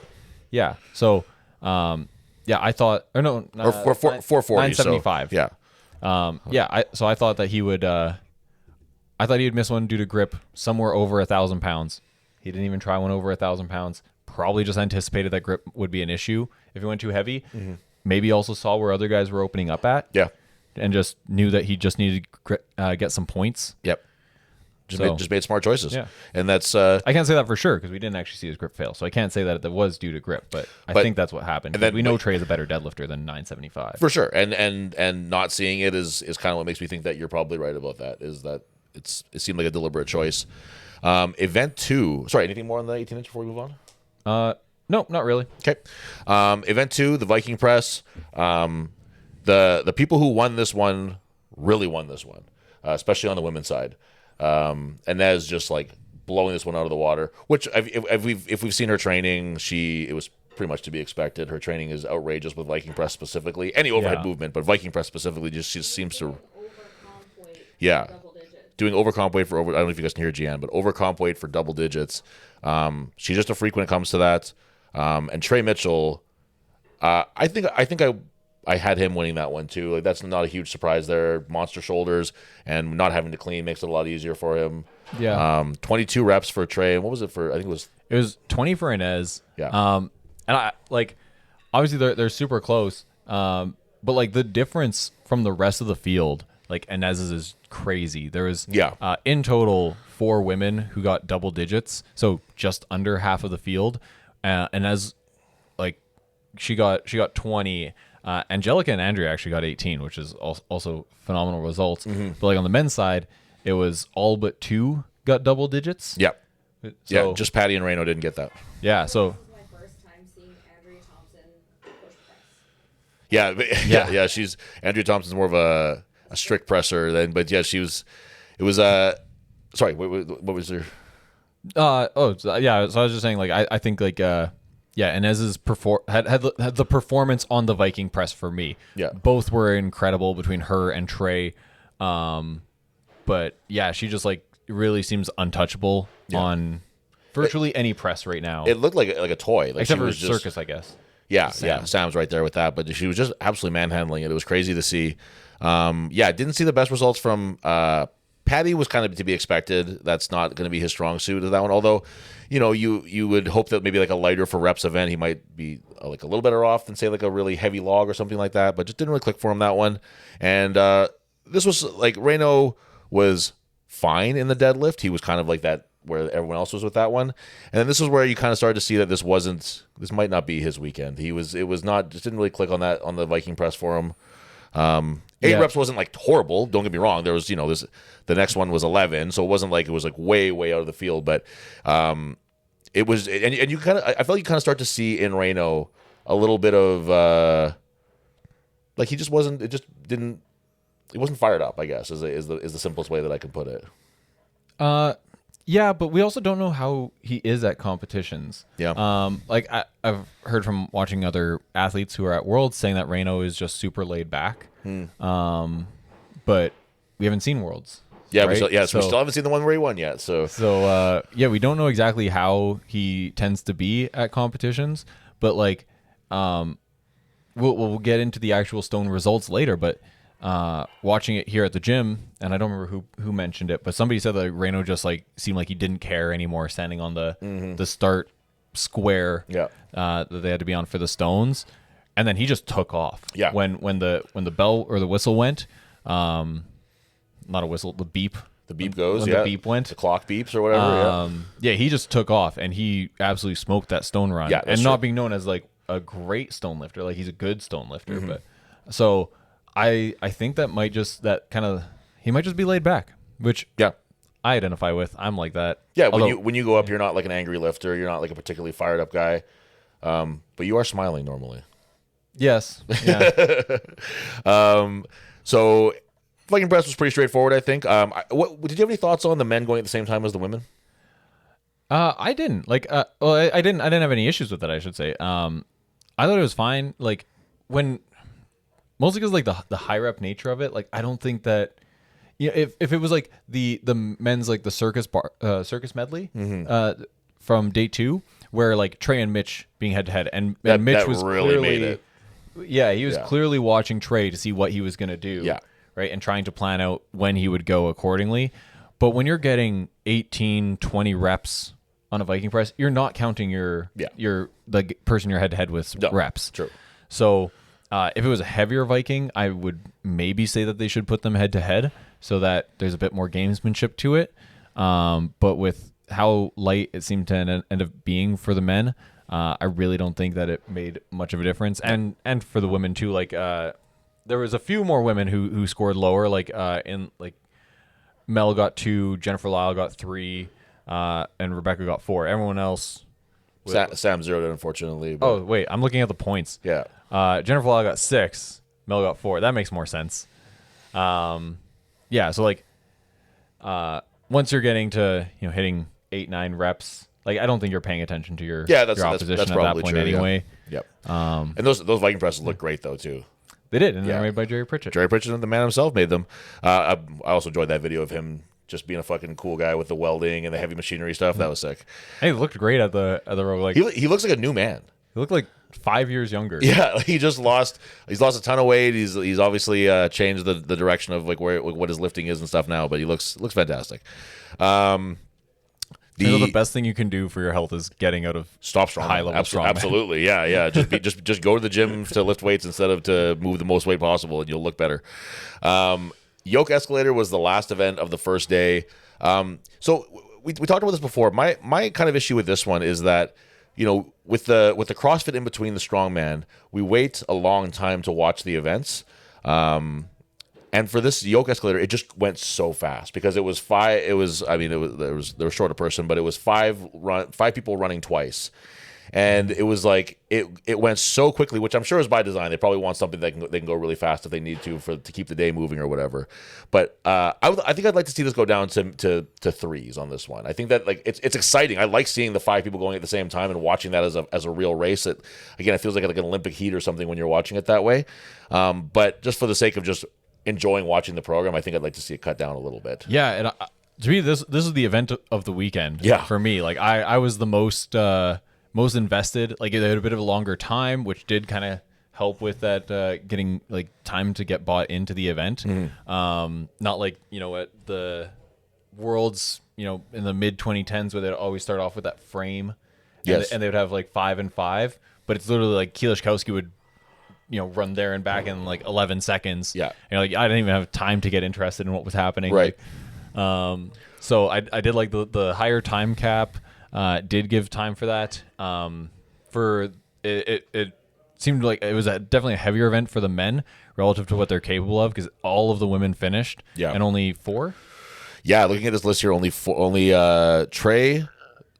Yeah. So, I thought, or no, Or 440. 975. So, yeah. So I thought that he would, I thought he would miss one due to grip somewhere over 1,000 pounds. He didn't even try one over 1,000 pounds. Probably just anticipated that grip would be an issue if he went too heavy. Mm-hmm. Maybe also saw where other guys were opening up at. Yeah. And just knew that he just needed to get some points. Yep. Just made smart choices. Yeah. And that's I can't say that for sure because we didn't actually see his grip fail. So I can't say that it was due to grip, but I think that's what happened. And then we know Trey is a better deadlifter than 975. for sure. And not seeing it is kind of what makes me think that you're probably right about that, is that it seemed like a deliberate choice. Event 2. Sorry, anything more on the 18-inch before we move on? No, not really. Okay. Event 2, the Viking press. The people who won this one really won this one, especially on the women's side. And that is just like blowing this one out of the water. Which if we've seen her training, it was pretty much to be expected. Her training is outrageous with Viking press specifically, any overhead movement, but Viking press specifically she seems to doing overcomp weight for over. I don't know if you guys can hear Jian, but overcomp weight for double digits. She's just a freak when it comes to that. And Trey Mitchell, I think I had him winning that one too. Like, that's not a huge surprise there. Monster shoulders and not having to clean makes it a lot easier for him. Yeah. 22 reps for Trey. And what was it for? I think it was 20 for Inez. Yeah. And I like, obviously they're super close. But like the difference from the rest of the field, like Inez's is crazy. There was in total 4 women who got double digits, so just under half of the field. Inez, like she got 20. Angelica and Andrea actually got 18, which is also phenomenal results. Mm-hmm. But like on the men's side, it was all but 2 got double digits. Yep. So, just Patty and Reno didn't get that. Yeah. So This was my first time seeing Andrea Thompson push press. Yeah. She's Andrea Thompson's more of a strict presser but yeah, she was. It was sorry. What was her? So I was just saying, like, I think like Inez's had the performance on the Viking press for me. Yeah, both were incredible between her and Trey. But yeah, she just like really seems untouchable on virtually any press right now. It looked like a toy, like except she for was circus, I guess. Yeah, Sam's right there with that, but she was just absolutely manhandling it. It was crazy to see. Didn't see the best results from Patty. Was kind of to be expected. That's not going to be his strong suit of that one. Although, you would hope that maybe like a lighter for reps event, he might be like a little better off than say like a really heavy log or something like that. But just didn't really click for him that one. And this was like Reno was fine in the deadlift. He was kind of like that where everyone else was with that one. And then this is where you kind of started to see that this might not be his weekend. Didn't really click on that on the Viking press for him. 8 reps wasn't like horrible. Don't get me wrong. There was, the next one was 11, so it wasn't like it was like way, way out of the field. But it was, and you kind of, I felt you kind of start to see in Reno a little bit of like he wasn't fired up, I guess, is the simplest way that I can put it. Yeah, but we also don't know how he is at competitions. Yeah. Like I've heard from watching other athletes who are at Worlds saying that Reno is just super laid back. But we haven't seen Worlds. Yeah, right? we still haven't seen the one where he won yet. So we don't know exactly how he tends to be at competitions. But like, we'll get into the actual stone results later. But watching it here at the gym, and I don't remember who mentioned it, but somebody said that Reno just like seemed like he didn't care anymore standing on the start square that they had to be on for the stones, and then he just took off. Yeah. When the bell or the whistle went, not a whistle, the beep. The beep goes. When the beep went, the clock beeps or whatever. He just took off and he absolutely smoked that stone run. Yeah, and not being known as like a great stone lifter, like he's a good stone lifter, but so. I think he might just be laid back, which I identify with. I'm like that. Yeah, when you go up, you're not like an angry lifter. You're not like a particularly fired up guy, but you are smiling normally. Yes. Yeah. So Viking press was pretty straightforward, I think. Did you have any thoughts on the men going at the same time as the women? I didn't like. I didn't have any issues with it, I should say. I thought it was fine. Like when. mostly because like the high rep nature of it. Like I don't think that if it was like the men's like the circus medley from day 2 where like Trey and Mitch being head to head and Mitch that was really clearly made it. Yeah, he was clearly watching Trey to see what he was gonna do. Yeah. Right, and trying to plan out when he would go accordingly. But when you're getting 18, 20 reps on a Viking press, you're not counting your the person you're head to head with reps. True. So if it was a heavier Viking, I would maybe say that they should put them head to head so that there's a bit more gamesmanship to it. But with how light it seemed to end up being for the men, I really don't think that it made much of a difference. And for the women too, like there was a few more women who scored lower, like in like Mel got 2, Jennifer Lyle got 3, and Rebecca got 4. Everyone else, Sam zeroed it, unfortunately. But, oh wait, I'm looking at the points. yeah. Jennifer Lyle got 6, Mel got 4. That makes more sense. Yeah, so like once you're getting to hitting 8-9 reps, like I don't think you're paying attention to your That's opposition that's at probably that point true, anyway. Yeah. Yep. And those Viking presses look great though too. They did, and they're made by Jerry Pritchett. Jerry Pritchett, the man himself, made them. I also enjoyed that video of him just being a fucking cool guy with the welding and the heavy machinery stuff. That was sick. Hey, he looked great at the road. Like He looks like a new man. he looked like 5 years younger. Yeah, he's lost a ton of weight. He's obviously changed the direction of like what his lifting is and stuff now. But he looks fantastic. The best thing you can do for your health is getting out of stop strong, high level strongman. Absolutely, yeah. Just go to the gym to lift weights instead of to move the most weight possible, and you'll look better. Yoke escalator was the last event of the first day. So we talked about this before. My kind of issue with this one is that with the CrossFit in between the strongman, we wait a long time to watch the events. And for this yoke escalator, it just went so fast because it was five. There was a shorter person, but it was five people running twice, and it was like it went so quickly, which I'm sure is by design. They probably want something they can go really fast if they need to keep the day moving or whatever. But I think I'd like to see this go down to 3s on this one. I think that like it's exciting. I like seeing the 5 people going at the same time and watching that as a real race. It feels like an Olympic heat or something when you're watching it that way. But just for the sake of just enjoying watching the program, I think I'd like to see it cut down a little bit. Yeah, and to me, this is the event of the weekend. Yeah. For me, like I was the most invested. Like it had a bit of a longer time, which did kind of help with that getting like time to get bought into the event. Not like at the Worlds, in the mid 2010s where they'd always start off with that frame, Yes. and they would have like 5 and 5, but it's literally like Kielishkowski would run there and back in like 11 seconds. Yeah. And like I didn't even have time to get interested in what was happening. Right. So I did like the higher time cap did give time for that. For it seemed like it was definitely a heavier event for the men relative to what they're capable of because all of the women finished. Yeah. And only 4. Yeah, looking at this list here, only Trey,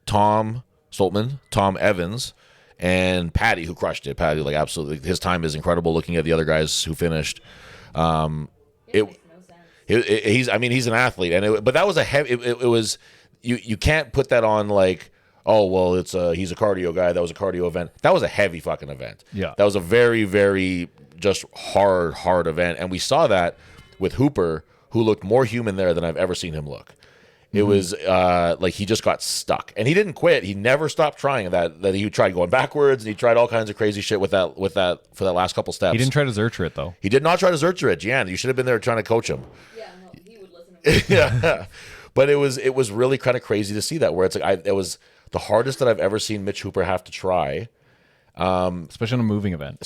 Tom Stoltman, Tom Evans, and Patty, who crushed it. Patty, like absolutely, his time is incredible. Looking at the other guys who finished, It makes no sense. he's an athlete, but that was a heavy. It was you can't put that on like, oh well, he's a cardio guy. That was a cardio event. That was a heavy fucking event. Yeah, that was a very very just hard event, and we saw that with Hooper, who looked more human there than I've ever seen him look. It was like he just got stuck, and he didn't quit. He never stopped trying that. That he tried going backwards, and he tried all kinds of crazy shit with that for that last couple steps. he didn't try to Zercher it though. He did not try to Zercher it. Jian, you should have been there trying to coach him. Yeah, no, he would listen to me. Yeah, but it was really kind of crazy to see that where it's like it was the hardest that I've ever seen Mitch Hooper have to try, Especially on a moving event.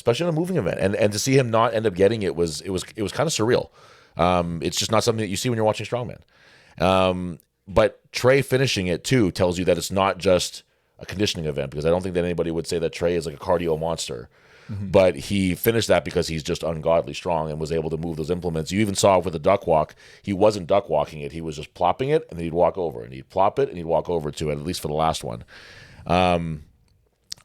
and to see him not end up getting it was kind of surreal. It's just not something that you see when you're watching strongman. But Trey finishing it too tells you that it's not just a conditioning event, because I don't think that anybody would say that Trey is like a cardio monster. But he finished that because he's just ungodly strong and was able to move those implements. You even saw with the duck walk, he wasn't duck walking it. He was just plopping it, and then he'd walk over, and he'd plop it, and he'd walk over to it, at least for the last one. I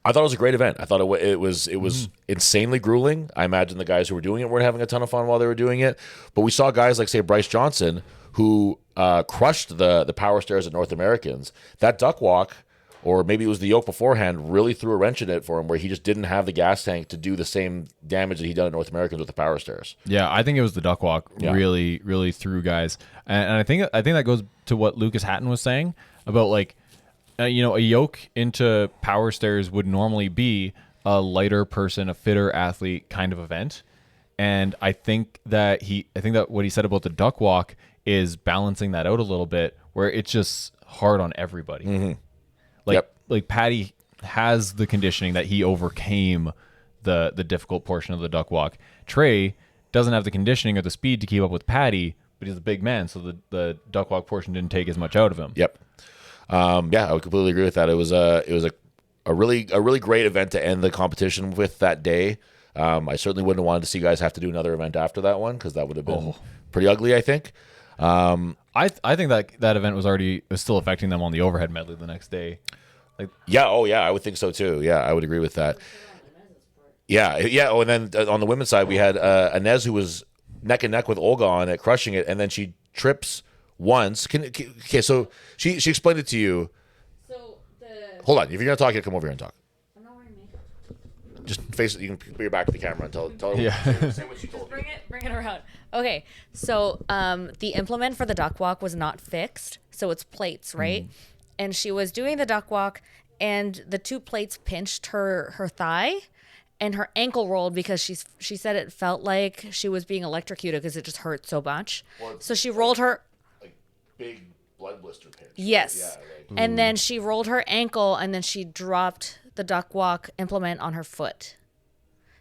thought it was a great event. I thought it was insanely grueling. I imagine the guys who were doing it weren't having a ton of fun while they were doing it. But we saw guys like, say, Bryce Johnson, who crushed the power stairs at North Americans. That duck walk or maybe it was the yoke beforehand, really threw a wrench in it for him, where he just didn't have the gas tank to do the same damage that he done at North Americans with the power stairs. Yeah, I think it was the duck walk really threw guys, and I think that goes to what Lucas Hatton was saying about like, a yoke into power stairs would normally be a lighter person, a fitter athlete kind of event, and I think that what he said about the duck walk is balancing that out a little bit, where it's just hard on everybody. Mm-hmm. Like Patty has the conditioning that he overcame the difficult portion of the duck walk. Trey doesn't have the conditioning or the speed to keep up with Patty, but he's a big man, so the duck walk portion didn't take as much out of him. Yep. Yeah, I would completely agree with that. It was a really great event to end the competition with that day. I certainly wouldn't have wanted to see guys have to do another event after that one, because that would have been pretty ugly, I think. I think that event was still affecting them on the overhead medley the next day. Yeah, I would think so too. Yeah, I would agree with that. Yeah. Oh, and then on the women's side, we had Inez, who was neck and neck with Olga on it, crushing it, and then she trips once. Okay, so she explained it to you. So Hold on, if you're gonna talk, you come over here and talk. I'm not wearing makeup. Just face it. You can put your back to the camera and tell her. Yeah. Say what she told you. Bring it around. Okay, so the implement for the duck walk was not fixed, so it's plates, right? And she was doing the duck walk, and the two plates pinched her thigh, and her ankle rolled because she said it felt like she was being electrocuted because it just hurt so much. Well, So she rolled her. like big blood blister pinch. Yes. Yeah, And then she rolled her ankle, and then she dropped the duck walk implement on her foot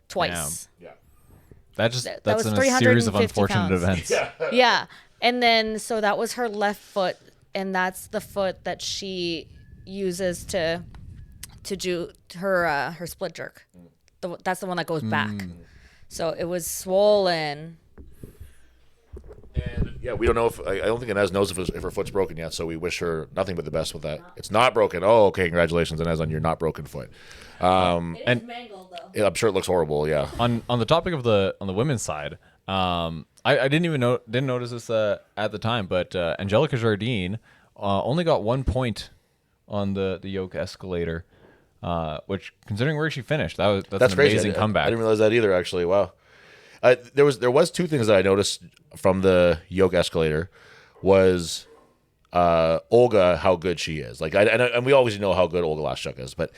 twice. yeah. was That's in a series of 350 unfortunate pounds. events. Yeah. And then, so that was her left foot, and that's the foot that she uses to do her split jerk. That's the one that goes back. So it was swollen. And yeah, we don't know if I don't think Inez knows if her foot's broken yet, so we wish her nothing but the best with that. It's not broken. Oh, okay, congratulations, Inez, on your not broken foot. It is mangled though. Yeah, I'm sure it looks horrible. Yeah. On the topic of the women's side, I didn't notice this at the time, but Angelica Jardine only got 1 point on the yoke escalator, which, considering where she finished, that's an crazy. amazing comeback. I didn't realize that either. Actually, wow. There was two things that I noticed from the yoke escalator. Was Olga, how good she is. Like, and we always know how good Olga Lashchuk is, but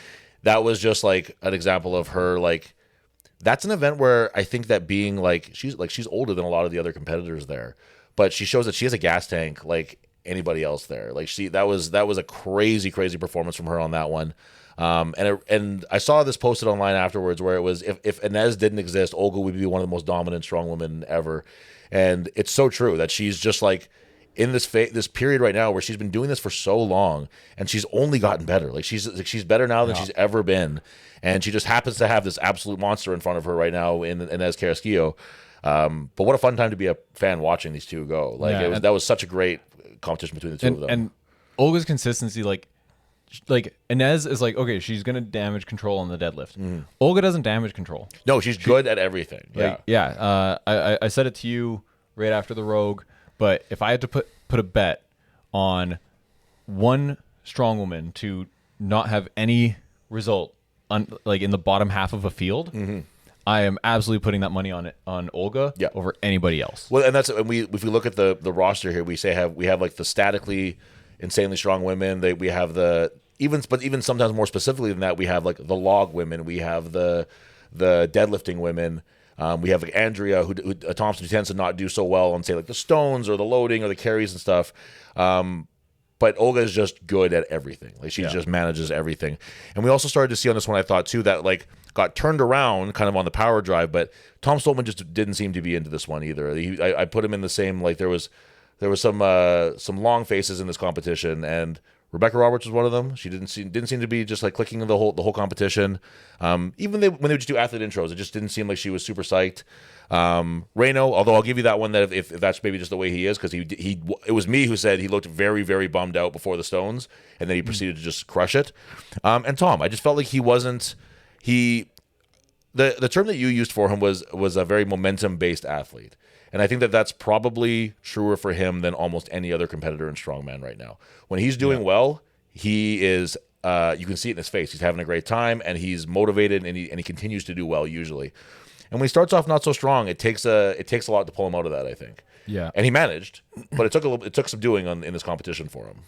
that was just like an example of her. Like, that's an event where I think that being she's older than a lot of the other competitors there, but she shows that she has a gas tank like anybody else there. Like, that was a crazy performance from her on that one. And I saw this posted online afterwards where it was, if Inez didn't exist, Olga would be one of the most dominant strong women ever. And it's so true that she's just like in this period right now where she's been doing this for so long, and she's only gotten better. Like, she's better now than she's ever been. And she just happens to have this absolute monster in front of her right now in Inez Carrasquillo. But what a fun time to be a fan watching these two go. Like, that was such a great competition between the two of them. And Olga's consistency, like Inez is like, okay, she's gonna damage control on the deadlift. Olga doesn't damage control. No, she's good at everything. I said it to you right after the Rogue, but if I had to put a bet on one strong woman to not have any result like in the bottom half of a field, I am absolutely putting that money on Olga over anybody else. Well, and if we look at the roster here, we have like the statically insanely strong women. We have even sometimes more specifically than that, we have like the log women. We have the deadlifting women. We have like Andrea, who Thompson, who tends to not do so well on, say, like the stones or the loading or the carries and stuff. But Olga is just good at everything. Like, she just manages everything. And we also started to see on this one, I thought too, that like got turned around kind of on the power drive, but Tom Stoltman just didn't seem to be into this one either. I put him in the same, like, there was some long faces in this competition, and Rebecca Roberts was one of them. She didn't seem to be just like clicking the whole competition. Even when they would just do athlete intros, it just didn't seem like she was super psyched. Reno, although I'll give you that one, that if that's maybe just the way he is, because it was me who said he looked very, very bummed out before the stones, and then he proceeded to just crush it. And Tom, I just felt like he wasn't. The term that you used for him was a very momentum based athlete. And I think that's probably truer for him than almost any other competitor in strongman right now. When he's doing well, he is you can see it in his face. He's having a great time, and he's motivated, and he continues to do well usually. And when he starts off not so strong, it takes a lot to pull him out of that, I think. Yeah. And he managed, but it took some doing in this competition for him.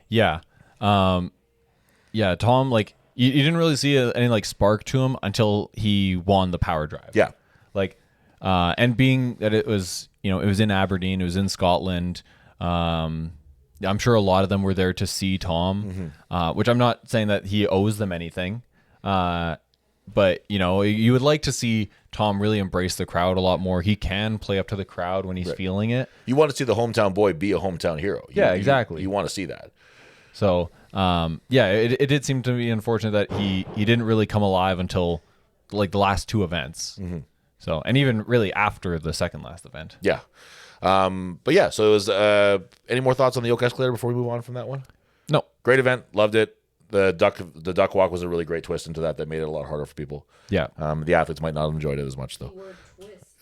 Yeah. Yeah, Tom, like, you didn't really see any, like, spark to him until he won the power drive. Yeah. Like, and being that it was, it was in Aberdeen, it was in Scotland, I'm sure a lot of them were there to see Tom, which I'm not saying that he owes them anything. But, you would like to see Tom really embrace the crowd a lot more. He can play up to the crowd when he's feeling it. You want to see the hometown boy be a hometown hero. Exactly. You want to see that. So, it did seem to be unfortunate that he didn't really come alive until, like, the last two events. So, and even really after the second last event. Yeah. But yeah, so it was, any more thoughts on the yoke escalator before we move on from that one? No. Great event. Loved it. The duck walk was a really great twist into that made it a lot harder for people. Yeah. The athletes might not have enjoyed it as much though.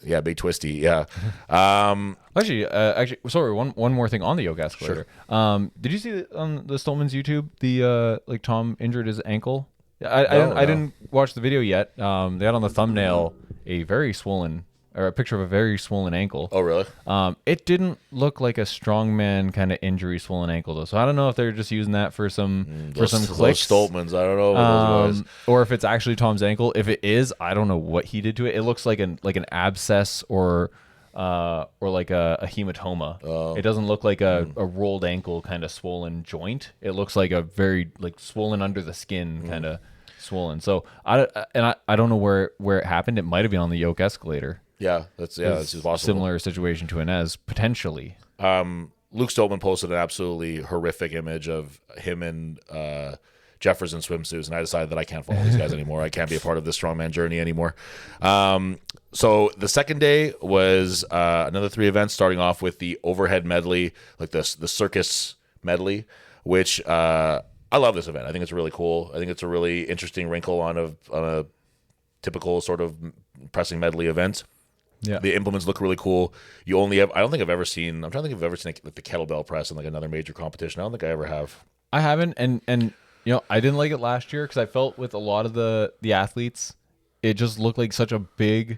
Yeah, big twisty. Yeah. Actually, sorry. One more thing on the yoga escalator. Sure. Did you see on the Stolman's YouTube like Tom injured his ankle? I didn't watch the video yet. They had on the thumbnail a picture of a very swollen ankle. Oh, really? It didn't look like a strongman kind of injury swollen ankle though. So I don't know if they're just using that for some clicks. Those Stoltmans, I don't know those guys. Or if it's actually Tom's ankle. If it is, I don't know what he did to it. It looks like an abscess or like a hematoma. Oh. It doesn't look like a rolled ankle kind of swollen joint. It looks like a very like swollen under the skin kind of swollen. So I don't know where it happened. It might have been on the yoke escalator. Yeah, that's possible. Similar situation to Inez, potentially. Luke Stoltman posted an absolutely horrific image of him and Jeffers in swimsuits, and I decided that I can't follow these guys anymore. I can't be a part of this strongman journey anymore. So the second day was another 3 events, starting off with the overhead medley, like the circus medley, which I love this event. I think it's really cool. I think it's a really interesting wrinkle on a typical sort of pressing medley event. Yeah, the implements look really cool. I don't think I've ever seen. I'm trying to think if I've ever seen like the kettlebell press in like another major competition. I don't think I ever have. I haven't, and I didn't like it last year because I felt with a lot of the athletes, it just looked like such a big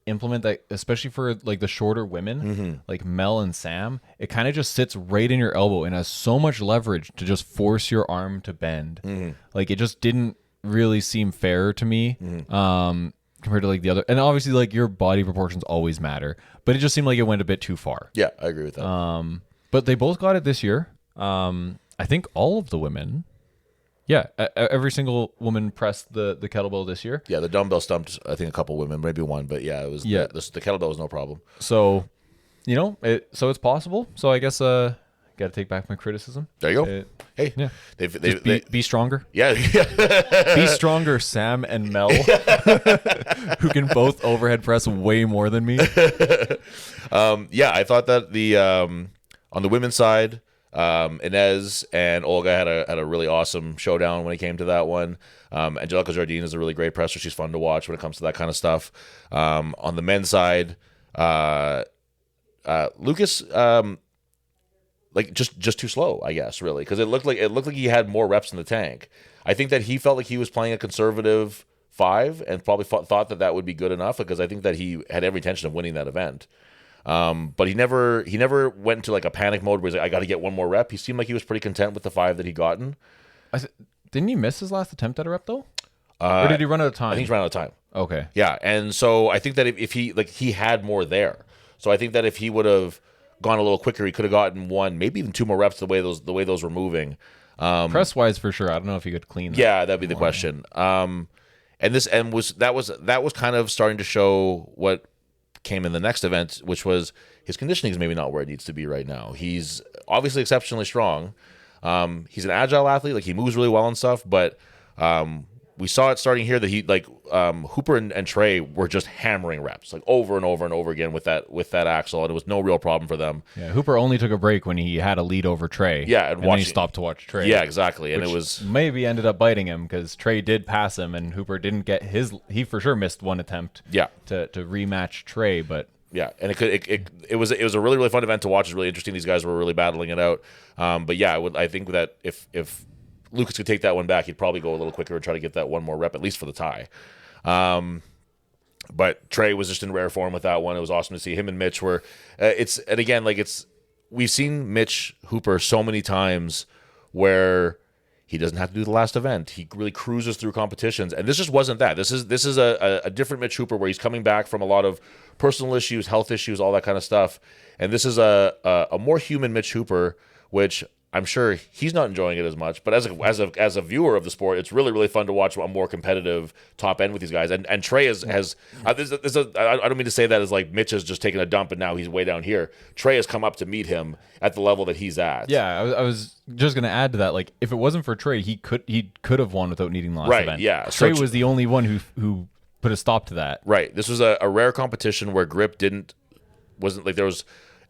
implement that, especially for like the shorter women, like Mel and Sam, it kind of just sits right in your elbow and has so much leverage to just force your arm to bend. Like it just didn't really seem fair to me. Compared to like the other, and obviously like your body proportions always matter, but it just seemed like it went a bit too far. Yeah, I agree with that. But they both got it this year. I think all of the women, every single woman pressed the kettlebell this year. Yeah, the dumbbell stumped I think a couple women, maybe one, but yeah, it was the kettlebell was no problem. So, so it's possible. So I guess got to take back my criticism. There you go. Hey, yeah. They be stronger. Yeah. Be stronger, Sam and Mel, who can both overhead press way more than me. Yeah, I thought that the on the women's side, Inez and Olga had a really awesome showdown when it came to that one. Angelica Jardine is a really great presser. She's fun to watch when it comes to that kind of stuff. On the men's side, Lucas. Like just too slow, I guess, really, because it looked like he had more reps in the tank. I think that he felt like he was playing a conservative 5 and probably thought that would be good enough, because I think that he had every intention of winning that event. But he never went into like a panic mode where he's like, I got to get one more rep. He seemed like he was pretty content with the 5 that he gotten. Didn't he miss his last attempt at a rep though? Or did he run out of time? I think he ran out of time. Okay. Yeah, and so I think that if he had more there, so I think that if he would have gone a little quicker, he could have gotten 1, maybe even 2 more reps the way those were moving. Press wise, for sure. I don't know if he could clean that. Yeah, that'd be the question. And that was kind of starting to show what came in the next event, which was his conditioning is maybe not where it needs to be right now. He's obviously exceptionally strong. He's an agile athlete, like he moves really well and stuff, but we saw it starting here that he Hooper and Trey were just hammering reps like over and over and over again with that axle, and it was no real problem for them. Yeah, Hooper only took a break when he had a lead over Trey. Yeah, and then he stopped to watch Trey. Yeah, exactly, and it was maybe ended up biting him because Trey did pass him, and Hooper didn't get his. He for sure missed one attempt. Yeah. to rematch Trey, but. Yeah, and it was a really, really fun event to watch. It's really interesting. These guys were really battling it out. But yeah, I think that if Lucas could take that one back, he'd probably go a little quicker and try to get that one more rep, at least for the tie. But Trey was just in rare form with that one. It was awesome to see him and Mitch were. We've seen Mitch Hooper so many times where he doesn't have to do the last event. He really cruises through competitions, and this just wasn't that. This is a different Mitch Hooper where he's coming back from a lot of personal issues, health issues, all that kind of stuff. And this is a more human Mitch Hooper, which I'm sure he's not enjoying it as much, but as a viewer of the sport, it's really, really fun to watch a more competitive top end with these guys. And Trey I don't mean to say that as like Mitch has just taken a dump and now he's way down here. Trey has come up to meet him at the level that he's at. Yeah, I was just going to add to that. Like, if it wasn't for Trey, he could have won without needing the last event. Right, yeah. Trey was the only one who put a stop to that. Right. This was a rare competition where grip wasn't like there was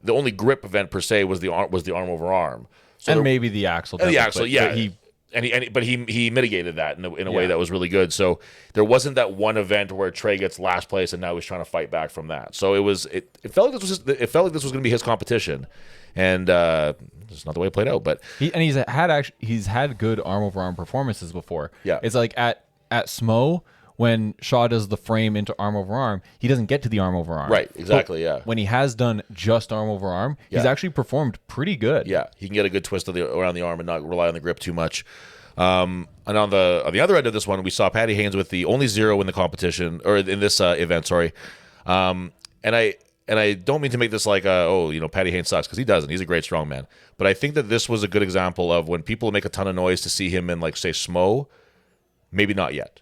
the only grip event per se was the arm over arm. So maybe the axle. The axle, yeah. But he mitigated that in a way that was really good. So there wasn't that one event where Trey gets last place and now he's trying to fight back from that. So it felt like this was going to be his competition, and it's not the way it played out. But he's had good arm over arm performances before. Yeah, it's like at SMO. When Shaw does the frame into arm over arm, he doesn't get to the arm over arm. Right, exactly, but yeah. when he has done just arm over arm, he's actually performed pretty good. Yeah, he can get a good twist around the arm and not rely on the grip too much. And on the other end of this one, we saw Patty Haynes with the only 0 in the competition, or in this event, sorry. And I don't mean to make this like, Patty Haynes sucks, because he doesn't. He's a great strongman. But I think that this was a good example of when people make a ton of noise to see him in, like, say, SMO, maybe not yet.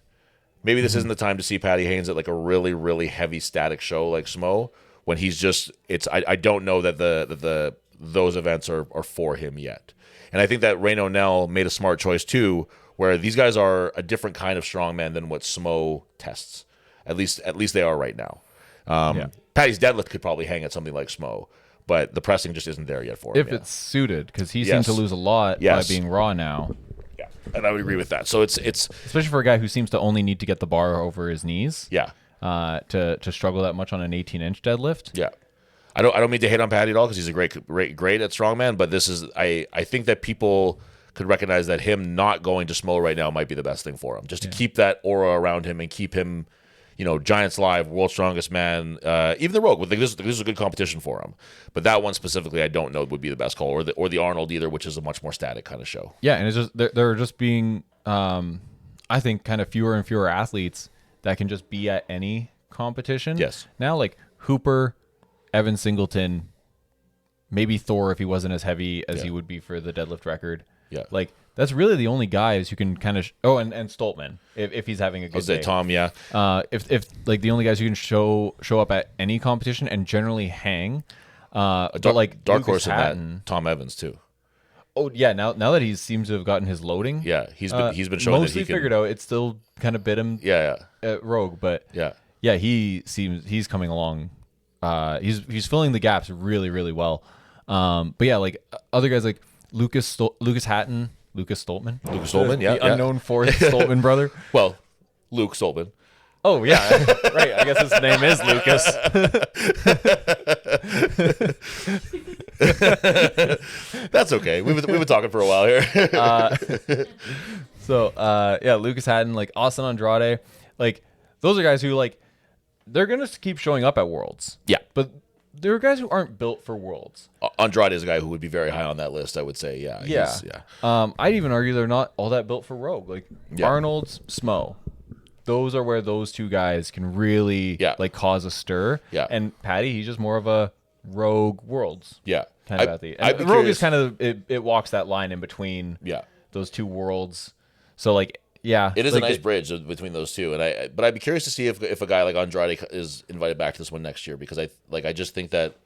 Maybe this isn't the time to see Patty Haynes at like a really, really heavy static show like SMO, when he's just I don't know that those events are for him yet. And I think that Rain O'Neill made a smart choice too, where these guys are a different kind of strongman than what SMO tests. At least they are right now. Patty's deadlift could probably hang at something like SMO, but the pressing just isn't there yet for him. If it's suited, because he seemed to lose a lot by being raw now. And I would agree with that. So it's especially for a guy who seems to only need to get the bar over his knees. Yeah. To struggle that much on an 18-inch deadlift. Yeah. I don't mean to hate on Patty at all, because he's a great at strongman, but this is I think that people could recognize that him not going to SMO right now might be the best thing for him, just to keep that aura around him and keep him, Giants Live, World's Strongest Man, even the Rogue. This is a good competition for him. But that one specifically, I don't know would be the best call, or the Arnold either, which is a much more static kind of show. Yeah, and it's just they're just being, I think, kind of fewer and fewer athletes that can just be at any competition. Yes. Now, like Hooper, Evan Singleton, maybe Thor if he wasn't as heavy as he would be for the deadlift record. Yeah. Like, that's really the only guys who can kind of and Stoltman if he's having a good day. Tom, yeah. If like the only guys who can show up at any competition and generally hang. But like dark Lucas horse in Hatton, that, Tom Evans too. Oh yeah, now that he seems to have gotten his loading. Yeah, he's been showing that he can. Figured out. It still kind of bit him. Yeah. At Rogue, but yeah, he's coming along. He's filling the gaps really, really well. But yeah, like other guys like Lucas Hatton. Lucas Stoltman, yeah, the unknown fourth Stoltman brother. Well, Luke Stoltman. Oh yeah, right. I guess his name is Lucas. That's okay. We've been talking for a while here. So Lucas Hatton, like Austin Andrade, like those are guys who like they're gonna keep showing up at Worlds. Yeah, but there are guys who aren't built for Worlds. Andrade is a guy who would be very high on that list, I would say. Yeah. I'd even argue they're not all that built for Rogue. Like Arnold's, Smo. Those are where those two guys can really like cause a stir. Yeah. And Patty, he's just more of a Rogue Worlds. Yeah. Kind of athlete. And Rogue is kind of it walks that line in between those two worlds. So like it is like a nice bridge between those two, but I'd be curious to see if a guy like Andrade is invited back to this one next year, because I just think that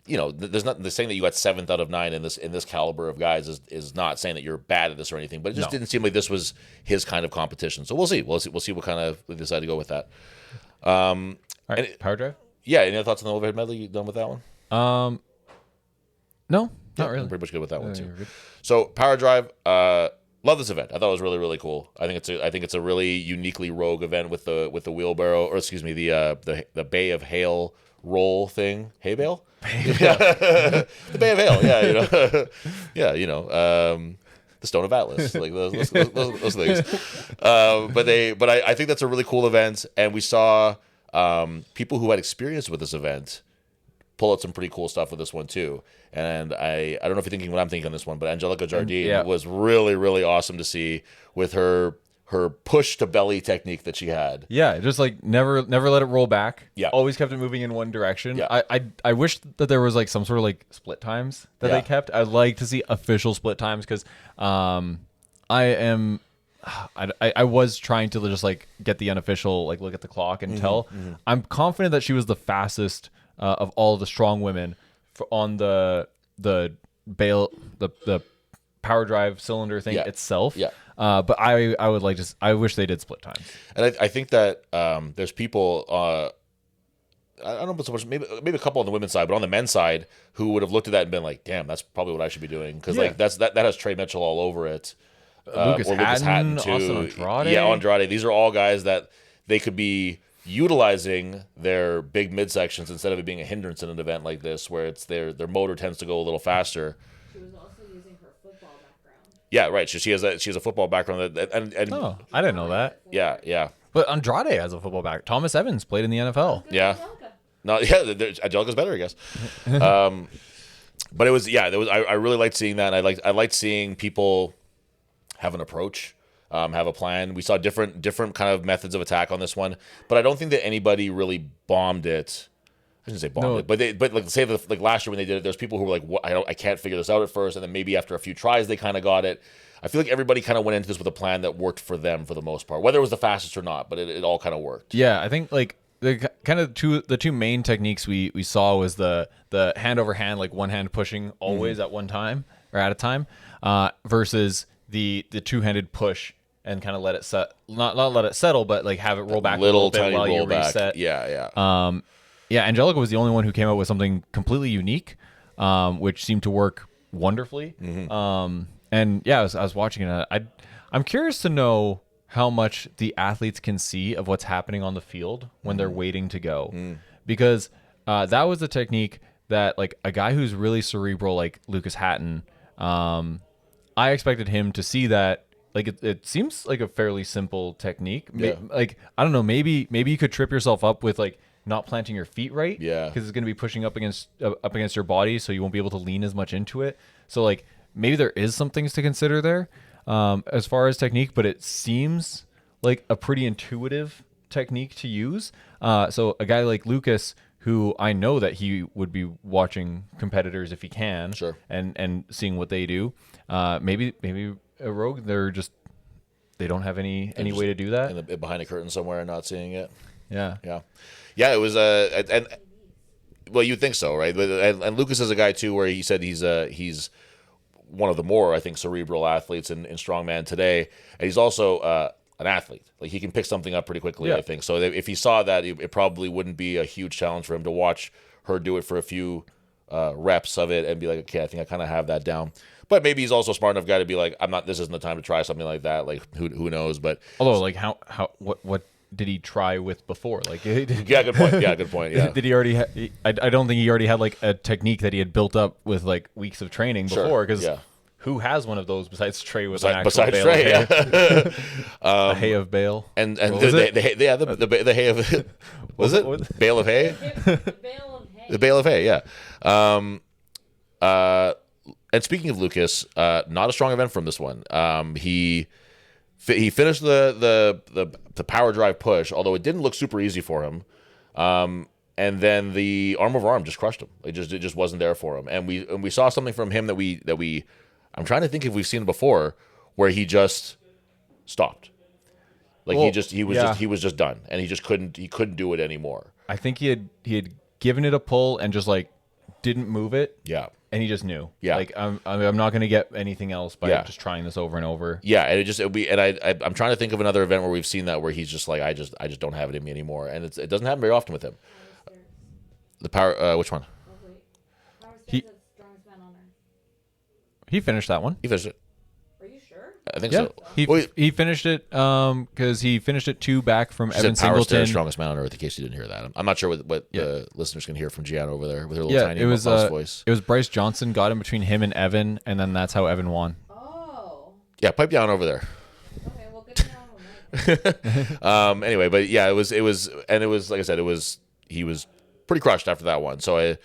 there's not the saying that you got 7th out of 9 in this caliber of guys is not saying that you're bad at this or anything, but it just didn't seem like this was his kind of competition. So we'll see what kind of we decide to go with that. All right, Power Drive. Yeah, any other thoughts on the overhead medley? You done with that one? No, not really. I'm pretty much good with that one too. So Power Drive. Love this event. I thought it was really, really cool. I think it's a really uniquely Rogue event with the wheelbarrow, or excuse me, the Bay of Hail roll thing. Hay bale? The Bay of Hail. Yeah, the the Stone of Atlas, like those things. But I think that's a really cool event, and we saw people who had experience with this event pull out some pretty cool stuff with this one too. And I don't know if you're thinking what I'm thinking on this one, but Angelica Jardine was really, really awesome to see with her push to belly technique that she had. Yeah, just like never let it roll back. Yeah. Always kept it moving in one direction. Yeah. I wish that there was like some sort of like split times that they kept. I'd like to see official split times because I was trying to just like get the unofficial, like look at the clock and tell. I'm confident that she was the fastest of all the strong women on the power drive cylinder thing itself. Yeah. But I would like to. I wish they did split times. And I think that there's people. I don't know so much. Maybe a couple on the women's side, but on the men's side, who would have looked at that and been like, "Damn, that's probably what I should be doing." Because like that has Trey Mitchell all over it. Lucas Hatton too. Austin Andrade. Yeah, Andrade. These are all guys that they could be utilizing their big midsections instead of it being a hindrance in an event like this, where it's their motor tends to go a little faster. She was also using her football background. Yeah, right. So she has a football background and Oh, I didn't know that. Yeah. But Andrade has a football background. Thomas Evans played in the NFL. Yeah. No, Angelica's better, I guess. But it was, I really liked seeing that. And I liked seeing people have an approach, have a plan. We saw different kind of methods of attack on this one, but I don't think that anybody really bombed it. I shouldn't say bombed it, but like say like last year when they did it, there's people who were like, "What? I can't figure this out at first," and then maybe after a few tries they kind of got it. I feel like everybody kind of went into this with a plan that worked for them for the most part, whether it was the fastest or not, but it all kind of worked. Yeah, I think like the two main techniques we saw was the hand over hand, like one hand pushing always at one time or at a time, versus the two-handed push and kind of let it set, not let it settle, but like have it roll back a little bit while you reset. Yeah. Angelica was the only one who came up with something completely unique, which seemed to work wonderfully. And yeah, I was watching it. I'm curious to know how much the athletes can see of what's happening on the field when they're waiting to go, because that was a technique that like a guy who's really cerebral like Lucas Hatton, I expected him to see that. Like it seems like a fairly simple technique. Like I don't know, maybe you could trip yourself up with like not planting your feet right. Yeah. Because it's going to be pushing up against your body, so you won't be able to lean as much into it. So like maybe there is some things to consider there as far as technique, but it seems like a pretty intuitive technique to use. So a guy like Lucas, who I know that he would be watching competitors if he can, and seeing what they do. Maybe a rogue, they don't have any way to do that Behind a curtain somewhere and not seeing it. Yeah. It was and well, you'd think so, right? And Lucas is a guy too, where he said he's one of the more, I think, cerebral athletes in strongman today, and he's also an athlete. Like he can pick something up pretty quickly. I think so. If he saw that, it probably wouldn't be a huge challenge for him to watch her do it for a few reps of it and be like, okay, I think I kind of have that down. But maybe he's also a smart enough guy to be like, this isn't the time to try something like that. Like who knows? But although, like what did he try with before? Like good point. Yeah, good point. Yeah. Did he already? I don't think he already had like a technique that he had built up with like weeks of training before. Because who has one of those besides Trey with an actual bale Trey, of hay? A hay of bale. And the hay of was it bale of hay? The bale of hay. The bale of hay. Yeah. And speaking of Lucas, not a strong event from this one. He finished the power drive push, although it didn't look super easy for him. And then the arm over arm just crushed him. It just wasn't there for him. And we saw something from him that we I'm trying to think if we've seen it before, where he just stopped. Like he was just done, and he couldn't do it anymore. I think he had given it a pull and just like didn't move it. Yeah. And he just knew. Yeah. Like I'm not going to get anything else by just trying this over and over. Yeah, and I'm trying to think of another event where we've seen that, where he's just like, I just don't have it in me anymore, and it doesn't happen very often with him. The power, which one? He finished that one. He finished it. Are you sure? I think so. He finished it because he finished it 2 back from Evan Power Stair, Singleton. strongest man on earth. In case you didn't hear that, I'm not sure what the listeners can hear from Jian over there with her little tiny mouse voice. It was Bryce Johnson got him between him and Evan, and then that's how Evan won. Oh. Yeah, pipe down over there. Okay, well, good to know. Anyway, but yeah, it was like I said, he was pretty crushed after that one. So and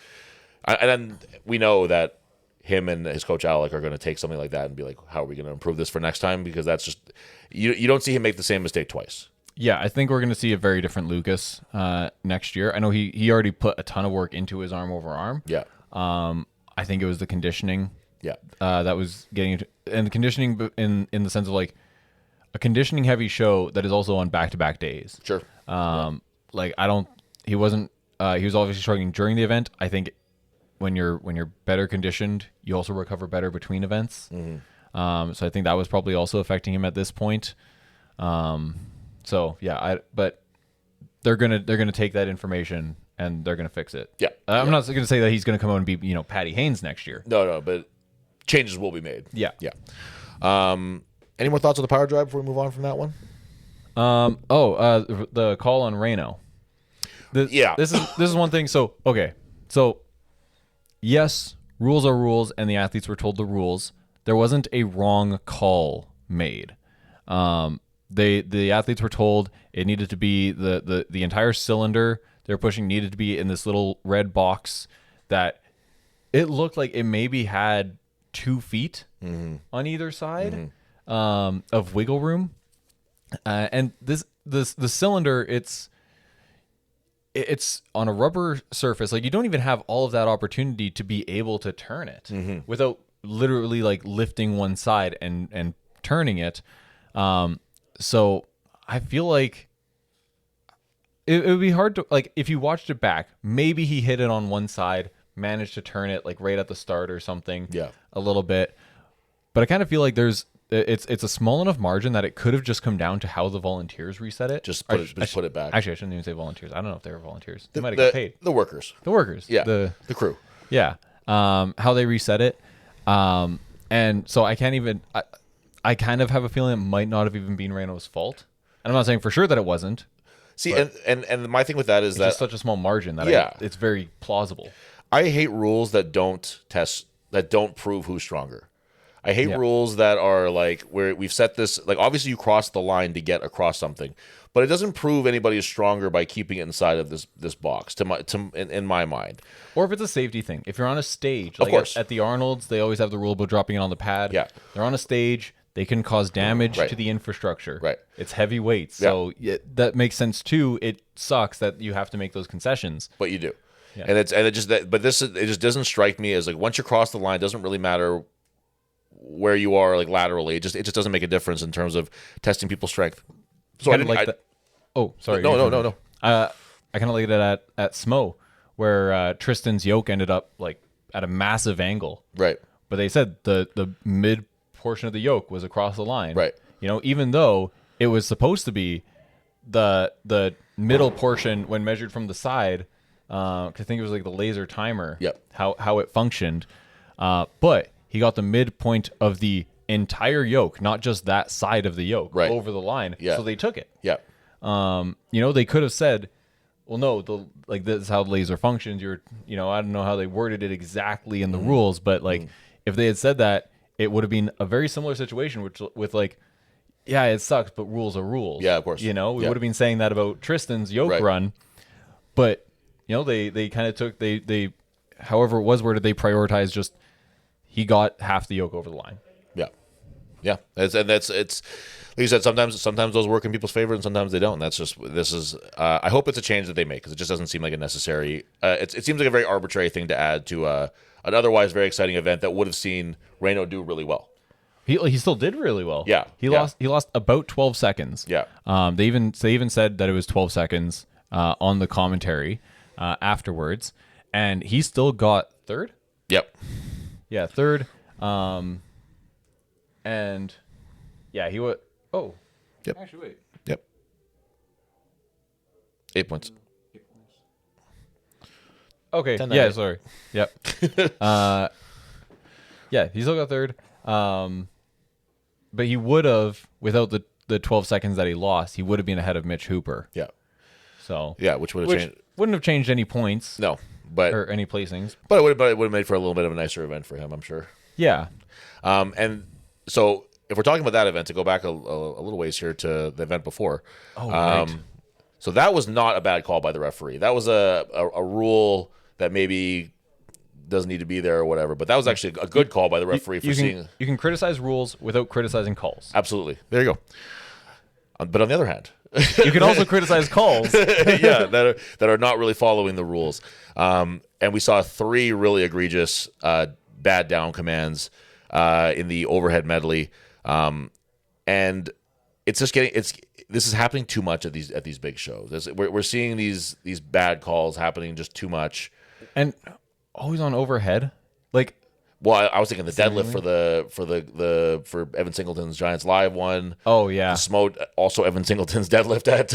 then we know that him and his coach Alec are going to take something like that and be like, how are we going to improve this for next time? Because that's just you don't see him make the same mistake twice. Yeah, I think we're going to see a very different Lucas next year. I know he already put a ton of work into his arm over arm. Yeah. I think it was the conditioning. Yeah. That was getting into, and the conditioning in the sense of like a conditioning heavy show that is also on back-to-back days. Sure. Like he was obviously struggling during the event. I think when you're better conditioned, you also recover better between events. So I think that was probably also affecting him at this point. So yeah, but they're gonna take that information and they're gonna fix it. Yeah. I'm not gonna say that he's gonna come out and be Patty Haynes next year. No, but changes will be made. Yeah. Yeah. Any more thoughts on the power drive before we move on from that one? The call on Reno. Yeah. This is one thing. So okay, so yes, rules are rules, and the athletes were told the rules. There wasn't a wrong call made. The athletes were told it needed to be the entire cylinder they're pushing needed to be in this little red box that it looked like it maybe had 2 feet on either side of wiggle room. And the cylinder, it's on a rubber surface. Like you don't even have all of that opportunity to be able to turn it without literally like lifting one side and turning it. So I feel like it would be hard to, like, if you watched it back, maybe he hit it on one side, managed to turn it like right at the start or something. Yeah. A little bit. But I kind of feel like it's a small enough margin that it could have just come down to how the volunteers reset it. Just put it back. Actually, I shouldn't even say volunteers. I don't know if they were volunteers. They might have got paid. The workers. The workers. Yeah. The crew. Yeah. How they reset it. And so I can't even. I kind of have a feeling it might not have even been Reno's fault. And I'm not saying for sure that it wasn't. See, and my thing with that is It's that just such a small margin that it's very plausible. I hate rules that don't prove who's stronger. I hate rules that are like where we've set this, like obviously you cross the line to get across something, but it doesn't prove anybody is stronger by keeping it inside of this box in my mind. Or if it's a safety thing. If you're on a stage, Of like course. at the Arnolds, they always have the rule about dropping it on the pad. Yeah. They're on a stage, they can cause damage Right. to the infrastructure. Right. It's heavy weights. So that makes sense too. It sucks that you have to make those concessions. But you do. Yeah. And it just doesn't strike me as like once you cross the line, it doesn't really matter where you are like laterally. It just doesn't make a difference in terms of testing people's strength. So Kinda that. Oh, sorry. No. I kind of like that at Smo, where Tristan's yoke ended up like at a massive angle. Right. But they said the mid portion of the yoke was across the line. Right. Even though it was supposed to be the middle portion when measured from the side, 'cause I think it was like the laser timer. Yep. How it functioned, but he got the midpoint of the entire yoke, not just that side of the yoke, Right. over the line. Yeah. So they took it. Yeah. They could have said, well, no, this is how laser functions. I don't know how they worded it exactly in the rules, but like if they had said that, it would have been a very similar situation, with like, yeah, it sucks, but rules are rules. Yeah, of course. We would have been saying that about Tristan's yoke Right. run, but they kind of took they however it was worded, they prioritized just he got half the yoke over the line. Yeah. It's like you said, sometimes those work in people's favor and sometimes they don't. This is I hope it's a change that they make because it just doesn't seem like a necessary. It seems like a very arbitrary thing to add to an otherwise very exciting event that would have seen Reno do really well. He still did really well. Yeah, He yeah. lost about 12 seconds. Yeah. They even said that it was 12 seconds on the commentary afterwards, and he still got third. Yep. Yeah, third. And yeah, he would. Oh. Yep. Actually, wait. Yep. 8 points. Okay. 10, Yeah. 9. Sorry. Yep. Yeah, he still got third. But he would have, without the 12 seconds that he lost, he would have been ahead of Mitch Hooper. Yeah. So Yeah, which would have changed. wouldn't have changed any points. No, but Or any placings. it would have made for a little bit of a nicer event for him, I'm sure. Yeah. And so if we're talking about that event, to go back a little ways here to the event before. Oh, right. So that was not a bad call by the referee. That was a rule that maybe doesn't need to be there or whatever. But that was actually a good call by the referee for seeing. You can criticize rules without criticizing calls. Absolutely. There you go. But on the other hand, You can also criticize calls. yeah, that are not really following the rules. And we saw 3 really egregious bad down commands in the overhead medley. And it's just this is happening too much at these big shows. We're seeing these bad calls happening just too much. And always on overhead. Like, Well, I was thinking the deadlift for Evan Singleton's Giants Live one. oh yeah. Smo, also Evan Singleton's deadlift at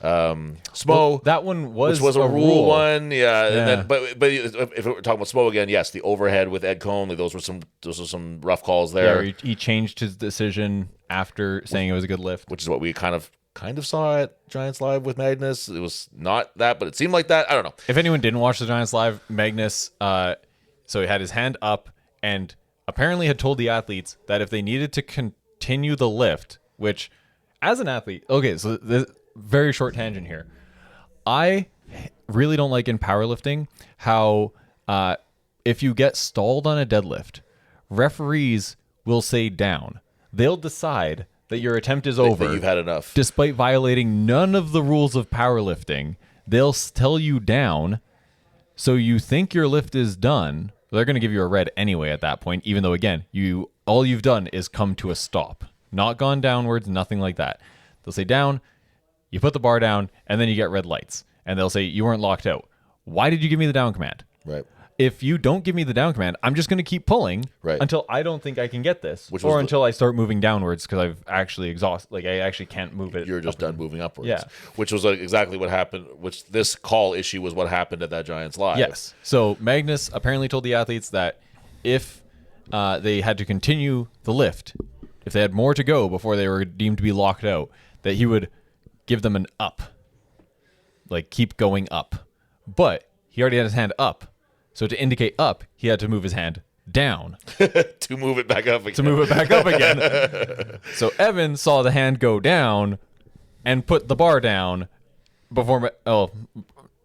Smo. Well, that one was which was a rule one, yeah. Yeah. And then, but if we're talking about Smo again, yes, the overhead with Ed Cohn, like those were some rough calls Yeah, there, where he changed his decision after saying it was a good lift. which is what we kind of saw at Giants Live with Magnus. It was not that, but it seemed like that. I don't know. If anyone didn't watch the Giants Live, Magnus, so he had his hand up and apparently had told the athletes that if they needed to continue the lift, which as an athlete, okay, so this very short tangent here. I really don't like in powerlifting how if you get stalled on a deadlift, referees will say down. They'll decide that your attempt is over. That you've had enough. Despite violating none of the rules of powerlifting, they'll tell you down. So you think your lift is done. They're going to give you a red anyway at that point, even though, again, all you've done is come to a stop. Not gone downwards, nothing like that. They'll say down, you put the bar down, and then you get red lights. And they'll say, you weren't locked out. Why did you give me the down command? Right. If you don't give me the down command, I'm just going to keep pulling until I don't think I can get this, or until I start moving downwards because I've actually exhausted. Like I actually can't move it. You're just done moving upwards. Yeah. Which was exactly what happened. Which this call issue was what happened at that Giants Live. Yes. So Magnus apparently told the athletes that if they had to continue the lift, if they had more to go before they were deemed to be locked out, that he would give them an up, like keep going up. But he already had his hand up. So to indicate up, he had to move his hand down. To move it back up again. So Evan saw the hand go down and put the bar down before. Oh,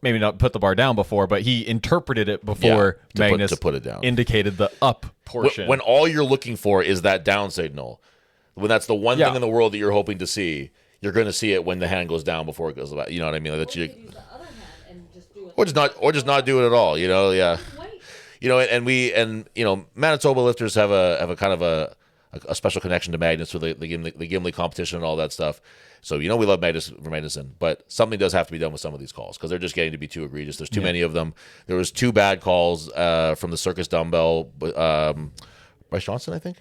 maybe not put the bar down before, but he interpreted it before Magnus to put it down. indicated the up portion. When all you're looking for is that down signal, when that's the one thing in the world that you're hoping to see, you're going to see it when the hand goes down before it goes about. You know what I mean? Like Use the other hand and just do it. or just not do it at all. You know, yeah. Wait. You know, and Manitoba lifters have a kind of a special connection to Magnus with the Gimli competition and all that stuff. So we love Magnus for Magnuson, but something does have to be done with some of these calls because they're just getting to be too egregious. There's too many of them. There was 2 bad calls from the circus dumbbell. Bryce Johnson, I think.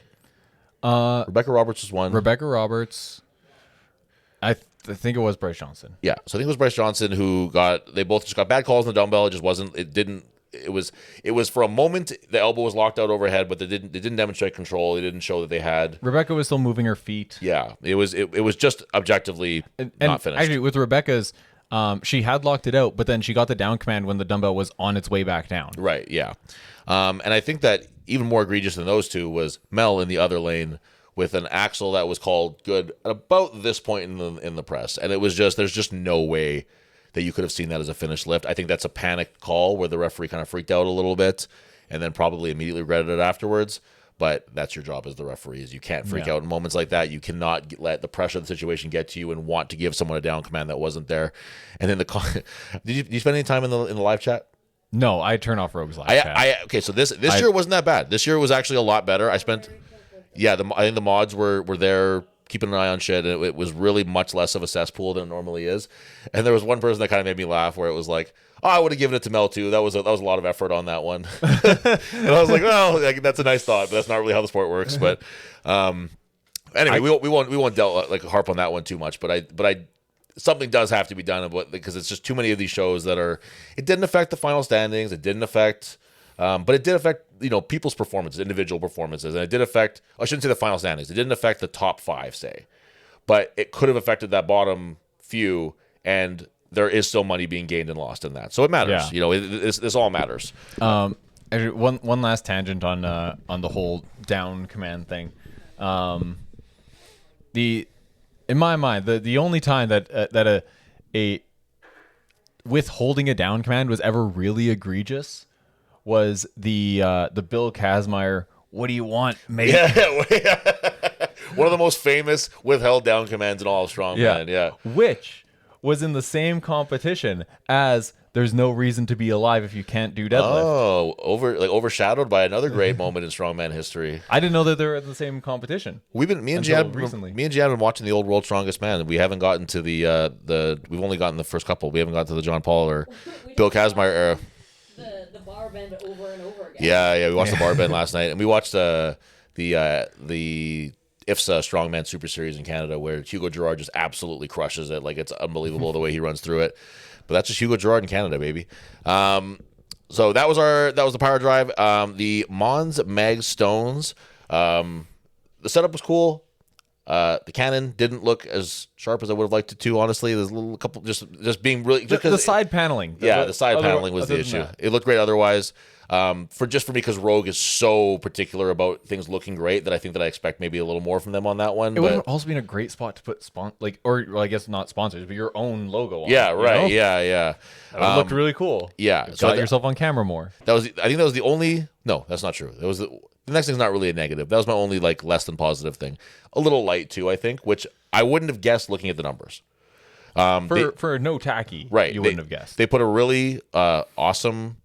Rebecca Roberts was one. Rebecca Roberts. I think it was Bryce Johnson. Yeah, so I think it was Bryce Johnson they both just got bad calls on the dumbbell. It was for a moment the elbow was locked out overhead, but they didn't demonstrate control. It didn't show that they had. Rebecca was still moving her feet. Yeah, it was just objectively not finished. Actually, with Rebecca's, she had locked it out, but then she got the down command when the dumbbell was on its way back down. Right, yeah. And I think that even more egregious than those 2 was Mel in the other lane with an axle that was called good at about this point in the press. And it was there's just no way that you could have seen that as a finished lift. I think that's a panic call where the referee kind of freaked out a little bit and then probably immediately regretted it afterwards. But that's your job as the referee, is you can't freak out in moments like that. You cannot let the pressure of the situation get to you and want to give someone a down command that wasn't there. And then did you spend any time in the live chat? No, I turn off Rogue's live chat. Okay, so this year wasn't that bad. This year was actually a lot better. I think the mods were there keeping an eye on shit, and it was really much less of a cesspool than it normally is. And there was one person that kind of made me laugh where it was like, oh, I would have given it to Mel too. That was a lot of effort on that one. And I was like, well, that's a nice thought, but that's not really how the sport works. But anyway, we won't harp on that one too much. But something does have to be done because it's just too many of these shows that are. It didn't affect the final standings. It didn't affect. But it did affect, people's performances, individual performances. And it did affect, I shouldn't say the final standings. It didn't affect the top 5, say. But it could have affected that bottom few, and there is still money being gained and lost in that. So it matters. Yeah. This all matters. Actually, one last tangent on the whole down command thing. In my mind, the only time that a withholding a down command was ever really egregious was the Bill Kazmaier, "What do you want, mate?" Yeah. One of the most famous withheld down commands in all of strongman. Yeah. Which was in the same competition as "There's no reason to be alive if you can't do deadlift." Oh, overshadowed by another great moment in strongman history. I didn't know that they were in the same competition. Me and Until recently. Jian have been watching the old World's Strongest Man. We haven't gotten to we've only gotten the first couple. We haven't gotten to the John Paul or Bill Kazmaier era. The bar bend over and over again. Yeah, we watched the bar bend last night, and we watched the IFSA Strongman Super Series in Canada, where Hugo Girard just absolutely crushes it. Like, it's unbelievable the way he runs through it. But that's just Hugo Girard in Canada, baby. So that was the power drive. The Mons Mag Stones. The setup was cool. The cannon didn't look as sharp as I would have liked it to. Honestly, there's a little couple just being really The side paneling. The side paneling was the issue. It looked great otherwise. For me, because Rogue is so particular about things looking great that I expect maybe a little more from them on that one. It would have also been a great spot to put I guess not sponsors, but your own logo on. Yeah, it, right. know? Yeah. It looked really cool. Yeah, Got yourself on camera more. I think that was the only. No, that's not true. That was the next thing's not really a negative. That was my only less than positive thing. A little light too, I think, which I wouldn't have guessed looking at the numbers. For no tacky, right? You wouldn't have guessed. They put a really awesome.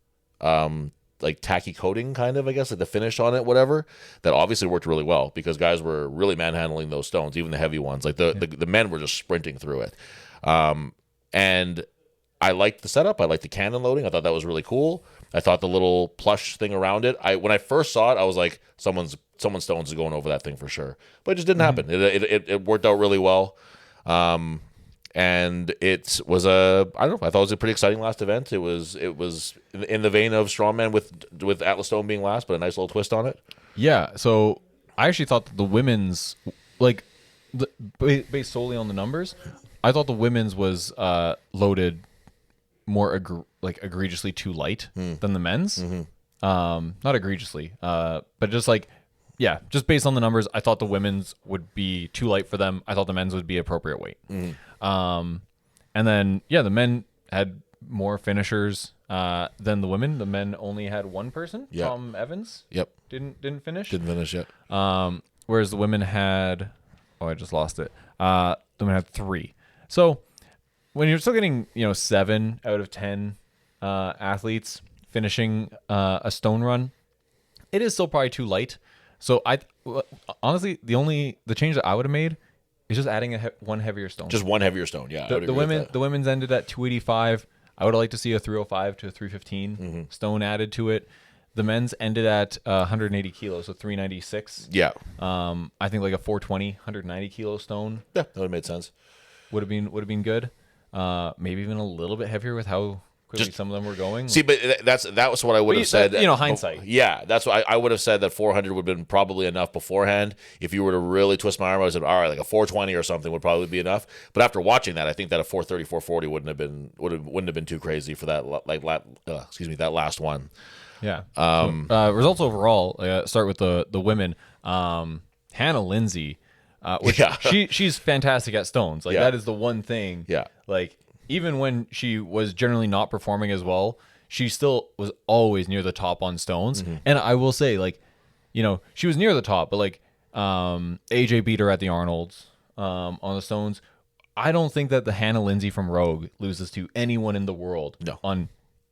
Tacky coating kind of, I guess, the finish on it, whatever, that obviously worked really well because guys were really manhandling those stones, even the heavy ones. Like the men were just sprinting through it. And I liked the setup. I liked the cannon loading. I thought that was really cool. I thought the little plush thing around it. When I first saw it, I was like, someone's stones is going over that thing for sure. But it just didn't happen. It worked out really well. And it was I thought it was a pretty exciting last event. It was in the vein of Strongman with Atlas Stone being last, but a nice little twist on it. Yeah, so I actually thought that the women's, based solely on the numbers, I thought the women's was loaded more egregiously too light than the men's. Not egregiously, but just just based on the numbers, I thought the women's would be too light for them. I thought the men's would be appropriate weight. And then the men had more finishers than the women. The men only had one person, Tom Evans. Yep. Didn't finish. Didn't finish yet. Whereas the women had I just lost it. The women had 3. So when you're still getting 7 out of 10 athletes finishing a stone run, it is still probably too light. So honestly, the change that I would have made is just adding one heavier stone. Just one heavier stone, yeah. The women's ended at 285. I would have liked to see a 305 to a 315 stone added to it. The men's ended at 180 kilos, so 396. Yeah. I think like a 420, 190 kilo stone. Yeah, that would have made sense. Would have been good. Maybe even a little bit heavier with how quickly some of them were going. See, but that was what I would have said. Hindsight. Yeah, that's what I would have said, that 400 would have been probably enough beforehand. If you were to really twist my arm, I would have said, all right, like a 420 or something would probably be enough. But after watching that, I think that a 430, 440 wouldn't have been too crazy for that that last one. Yeah. Results overall. Start with the women. Hannah Lindsay, she's fantastic at stones. That is the one thing. Yeah. Even when she was generally not performing as well, she still was always near the top on stones. And I will say, she was near the top, but AJ beat her at the Arnold's on the stones. I don't think that the Hannah Lindsay from Rogue loses to anyone in the world on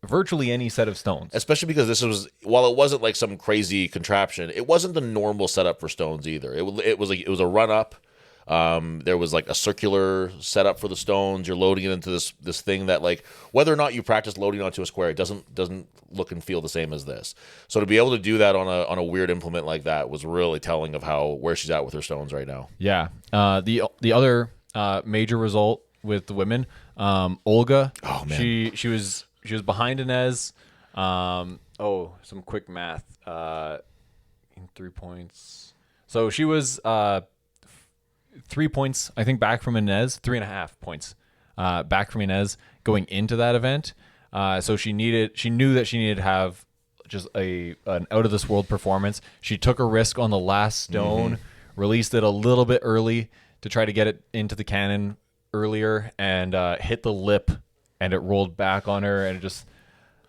virtually any set of stones. Especially because while it wasn't like some crazy contraption, it wasn't the normal setup for stones either. It was a run up. There was a circular setup for the stones. You're loading it into this thing that whether or not you practice loading onto a square, it doesn't look and feel the same as this. So to be able to do that on a weird implement like that was really telling of where she's at with her stones right now. Yeah. The other major result with the women, Olga. Oh man. She was behind Inez. Some quick math. In 3 points. So she was 3 points, I think, back from Inez, 3.5 points back from Inez going into that event. So she knew that she needed to have just an out of this world performance. She took a risk on the last stone, released it a little bit early to try to get it into the cannon earlier, and hit the lip, and it rolled back on her, and it just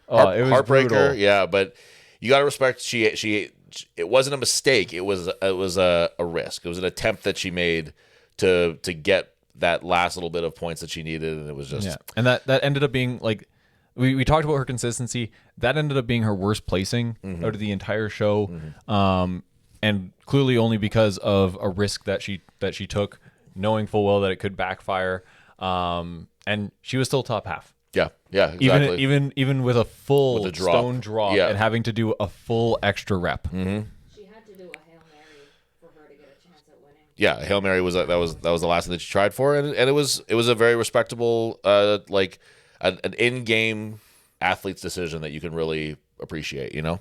it was heartbreaker. brutal. Yeah, but you got to respect it wasn't a mistake. It was a risk. It was an attempt that she made to get that last little bit of points that she needed, and it was just And that ended up being like we talked about her consistency. That ended up being her worst placing out of the entire show, and clearly only because of a risk that she took, knowing full well that it could backfire. And she was still top half. Yeah, exactly. Even with a full With a drop. stone drop and having to do a full extra rep. She had to do a Hail Mary for her to get a chance at winning. Yeah, Hail Mary was that was the last thing that she tried for, and it was a very respectable like an in-game athlete's decision that you can really appreciate. You know,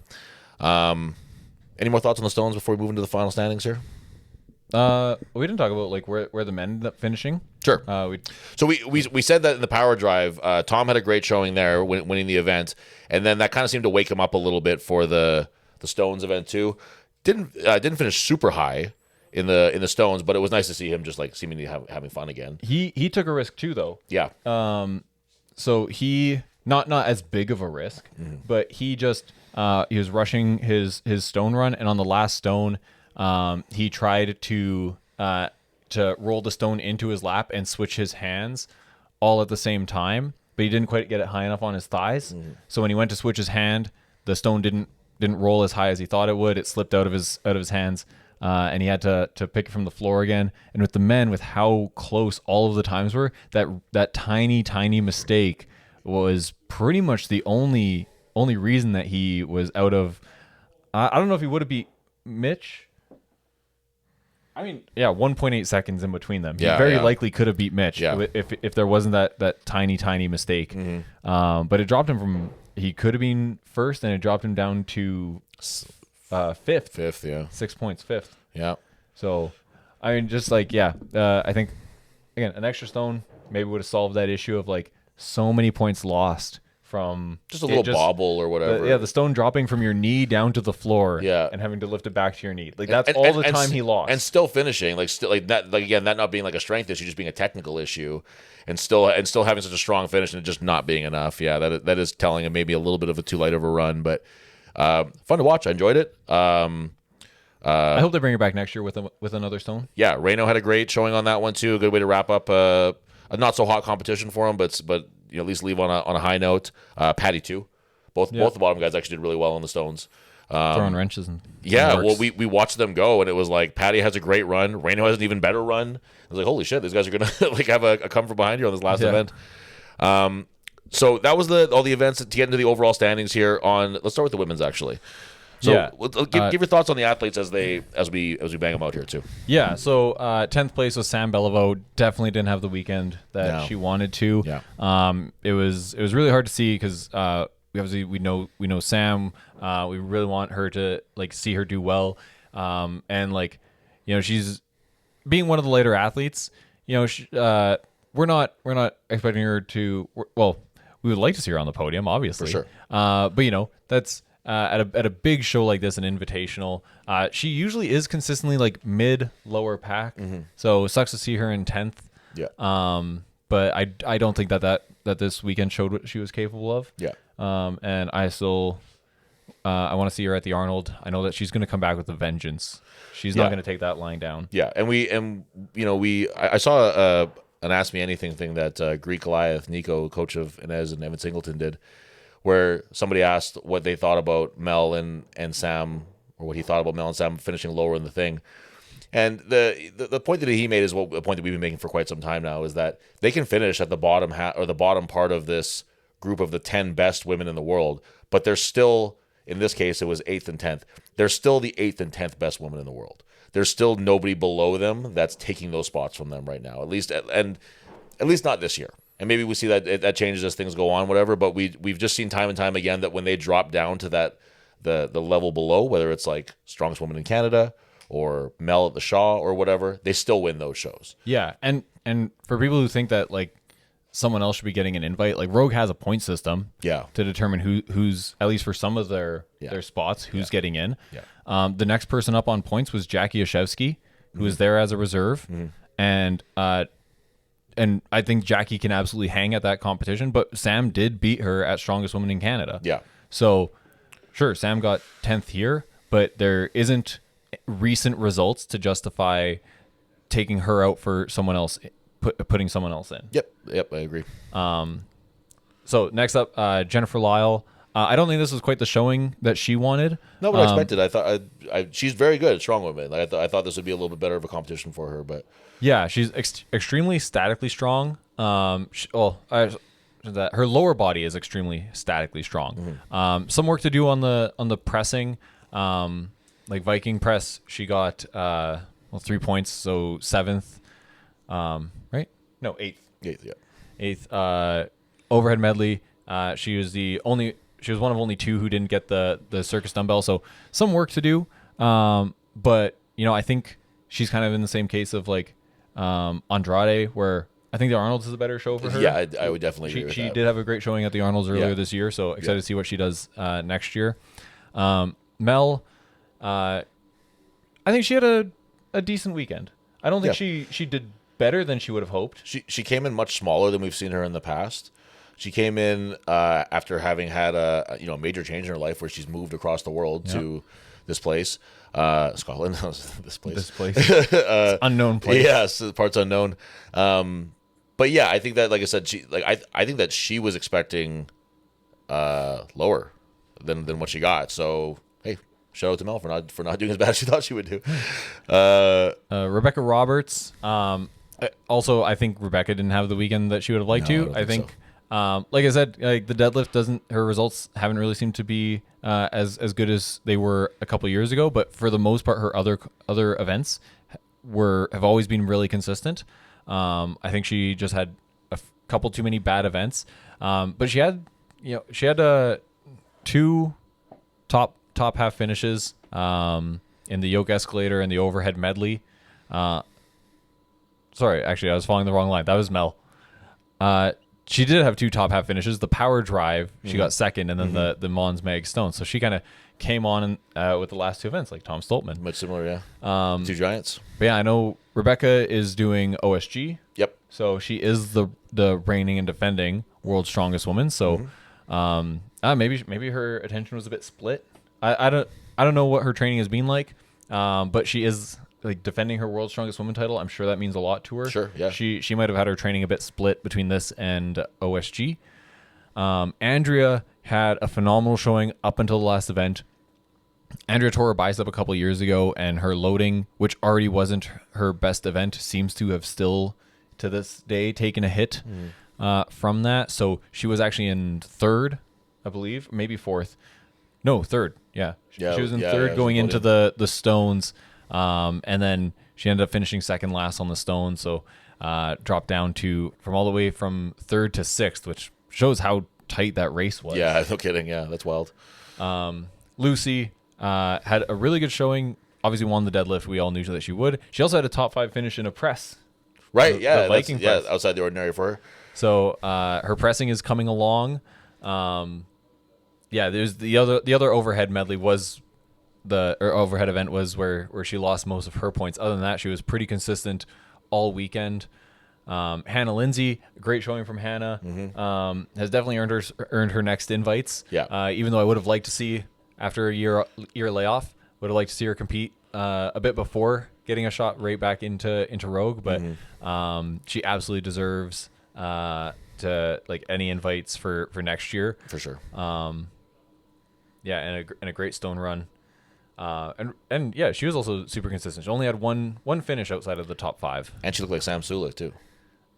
any more thoughts on the Stones before we move into the final standings here? We didn't talk about like where the men ended up finishing. Sure. So we said that in the power drive, Tom had a great showing there, winning the event, and then that kind of seemed to wake him up a little bit for the Stones event too. Didn't finish super high in the Stones, but it was nice to see him just like seemingly having fun again. He took a risk too, though. Yeah. So he not as big of a risk, but he just he was rushing his stone run, and on the last stone, he tried to roll the stone into his lap and switch his hands all at the same time, but he didn't quite get it high enough on his thighs. So when he went to switch his hand, the stone didn't roll as high as he thought it would. It slipped out of his hands, and he had to pick it from the floor again. And with the men, with how close all of the times were, that tiny mistake was pretty much the only reason that he was out of. I don't know if he would have beat Mitch. I mean, 1.8 seconds in between them. Yeah, he very likely could have beat Mitch if there wasn't that tiny mistake. But it dropped him from, he could have been first, and it dropped him down to fifth. Fifth, yeah. 6 points, fifth. Yeah. So, I mean, just like, I think, again, an extra stone maybe would have solved that issue of like so many points lost from Just a little bobble or whatever. The stone dropping from your knee down to the floor, Yeah. and having to lift it back to your knee. Like that's all the time he lost, and still finishing that again, that not being like a strength issue, just being a technical issue, and still having such a strong finish and it just not being enough. Yeah, that is telling him maybe a little bit of a too light of a run, but fun to watch. I enjoyed it. I hope they bring it back next year with another stone. Yeah, Reno had a great showing on that one too. A good way to wrap up a not so hot competition for him, but you know, at least leave on a high note. Patty too. Both the bottom guys actually did really well on the Stones. Throwing wrenches and well, we watched them go, and it was like Patty has a great run. Reno has an even better run. I was like, holy shit, these guys are gonna like have a come from behind here on this last event. So that was all the events to get into the overall standings here. Let's start with the women's actually. So give your thoughts on the athletes as we bang them out here too. Yeah. So 10th place was Sam Beliveau. Definitely didn't have the weekend that she wanted to. Yeah. It was really hard to see because we know Sam. We really want her to like see her do well. And like, you know, she's being one of the later athletes. You know, we're not expecting her to. Well, we would like to see her on the podium, obviously. For sure. But you know, that's. At a big show like this, an invitational, she usually is consistently like lower pack. So it sucks to see her in 10th. Yeah. But I don't think that this weekend showed what she was capable of. Yeah. And I still I want to see her at the Arnold. I know that she's going to come back with a vengeance. She's not going to take that line down. Yeah, and I saw an Ask Me Anything thing that Greek Goliath, Nico, coach of Inez and Evan Singleton, did, where somebody asked what they thought about Mel and Sam, or what he thought about Mel and Sam finishing lower in the thing. And the point that he made is a point that we've been making for quite some time now, is that they can finish at the bottom or the bottom part of this group of the 10 best women in the world, but they're still, in this case, it was 8th and 10th. They're still the 8th and 10th best women in the world. There's still nobody below them that's taking those spots from them right now, at least not this year. And maybe we see that changes as things go on, whatever. But we've just seen time and time again that when they drop down to the level below, whether it's like Strongest Woman in Canada or Mel at the Shaw or whatever, they still win those shows. Yeah, and for people who think that like someone else should be getting an invite, like Rogue has a point system. Yeah. To determine who's at least for some of their spots who's getting in. Yeah. The next person up on points was Jackie Oshevsky, who was there as a reserve, and I think Jackie can absolutely hang at that competition. But Sam did beat her at Strongest Woman in Canada. Yeah. So, sure, Sam got 10th here, but there isn't recent results to justify taking her out for someone else, putting someone else in. Yep, I agree. So next up, Jennifer Lyle. I don't think this was quite the showing that she wanted. No, but I expected. I thought she's very good at strongwoman. Like, I thought this would be a little bit better of a competition for her, but Yeah, she's extremely statically strong. Her lower body is extremely statically strong. Some work to do on the pressing, like Viking press. She got 3 points, so 7th, right? No, 8th. yeah. 8th. Overhead medley. She was one of only 2 who didn't get the circus dumbbell, so some work to do. But I think she's kind of in the same case of like Andrade, where I think the Arnold's is a better show for her. Yeah, I would definitely agree with She that. did have a great showing at the Arnold's earlier this year, so excited to see what she does next year. Mel, I think she had a decent weekend. I don't think she did better than she would have hoped. She came in much smaller than we've seen her in the past. She came in after having had a major change in her life, where she's moved across the world to this place, Scotland. This place, It's unknown place. Yes, parts unknown. But yeah, I think that, like I said, I think that she was expecting lower than what she got. So hey, shout out to Mel for not doing as bad as she thought she would do. Rebecca Roberts. Also, I think Rebecca didn't have the weekend that she would have liked to. I think like I said, like the deadlift her results haven't really seemed to be as good as they were a couple years ago. But for the most part, her other events have always been really consistent. I think she just had a couple too many bad events. But she had 2 top half finishes in the yoke escalator and the overhead medley. Sorry, actually, I was following the wrong line. That was Mel. She did have 2 top half finishes. The power drive, she got second, and then the Mons Mag Stone. So she kind of came on with the last 2 events, like Tom Stoltman. Much similar, yeah. 2 giants. But yeah, I know Rebecca is doing OSG. Yep. So she is the reigning and defending world's strongest woman. So maybe her attention was a bit split. I don't know what her training has been like, but she is like defending her world's strongest woman title. I'm sure that means a lot to her. Sure, yeah. She might have had her training a bit split between this and OSG. Andrea had a phenomenal showing up until the last event. Andrea tore her bicep a couple years ago, and her loading, which already wasn't her best event, seems to have still, to this day, taken a hit from that. So she was actually in 3rd, I believe, maybe 4th. No, 3rd. Yeah. She was in 3rd going into the stones. And then she ended up finishing second last on the stone. So dropped down from all the way from 3rd to 6th, which shows how tight that race was. Yeah, no kidding. Yeah, that's wild. Lucy had a really good showing. Obviously won the deadlift. We all knew that she would. She also had a top 5 finish in a press. Right. The Viking press. Yeah, outside the ordinary for her. So her pressing is coming along. There's the other overhead medley was overhead event was where she lost most of her points. Other than that, she was pretty consistent all weekend. Hannah Lindsay, great showing from Hannah. Has definitely earned her next invites. Yeah. Even though I would have liked to see, after a year layoff, would have liked to see her compete a bit before getting a shot right back into Rogue. But she absolutely deserves to like any invites for next year. For sure. And a great stone run. And yeah, she was also super consistent. She only had one finish outside of the top 5. And she looked like Sam Sulek too.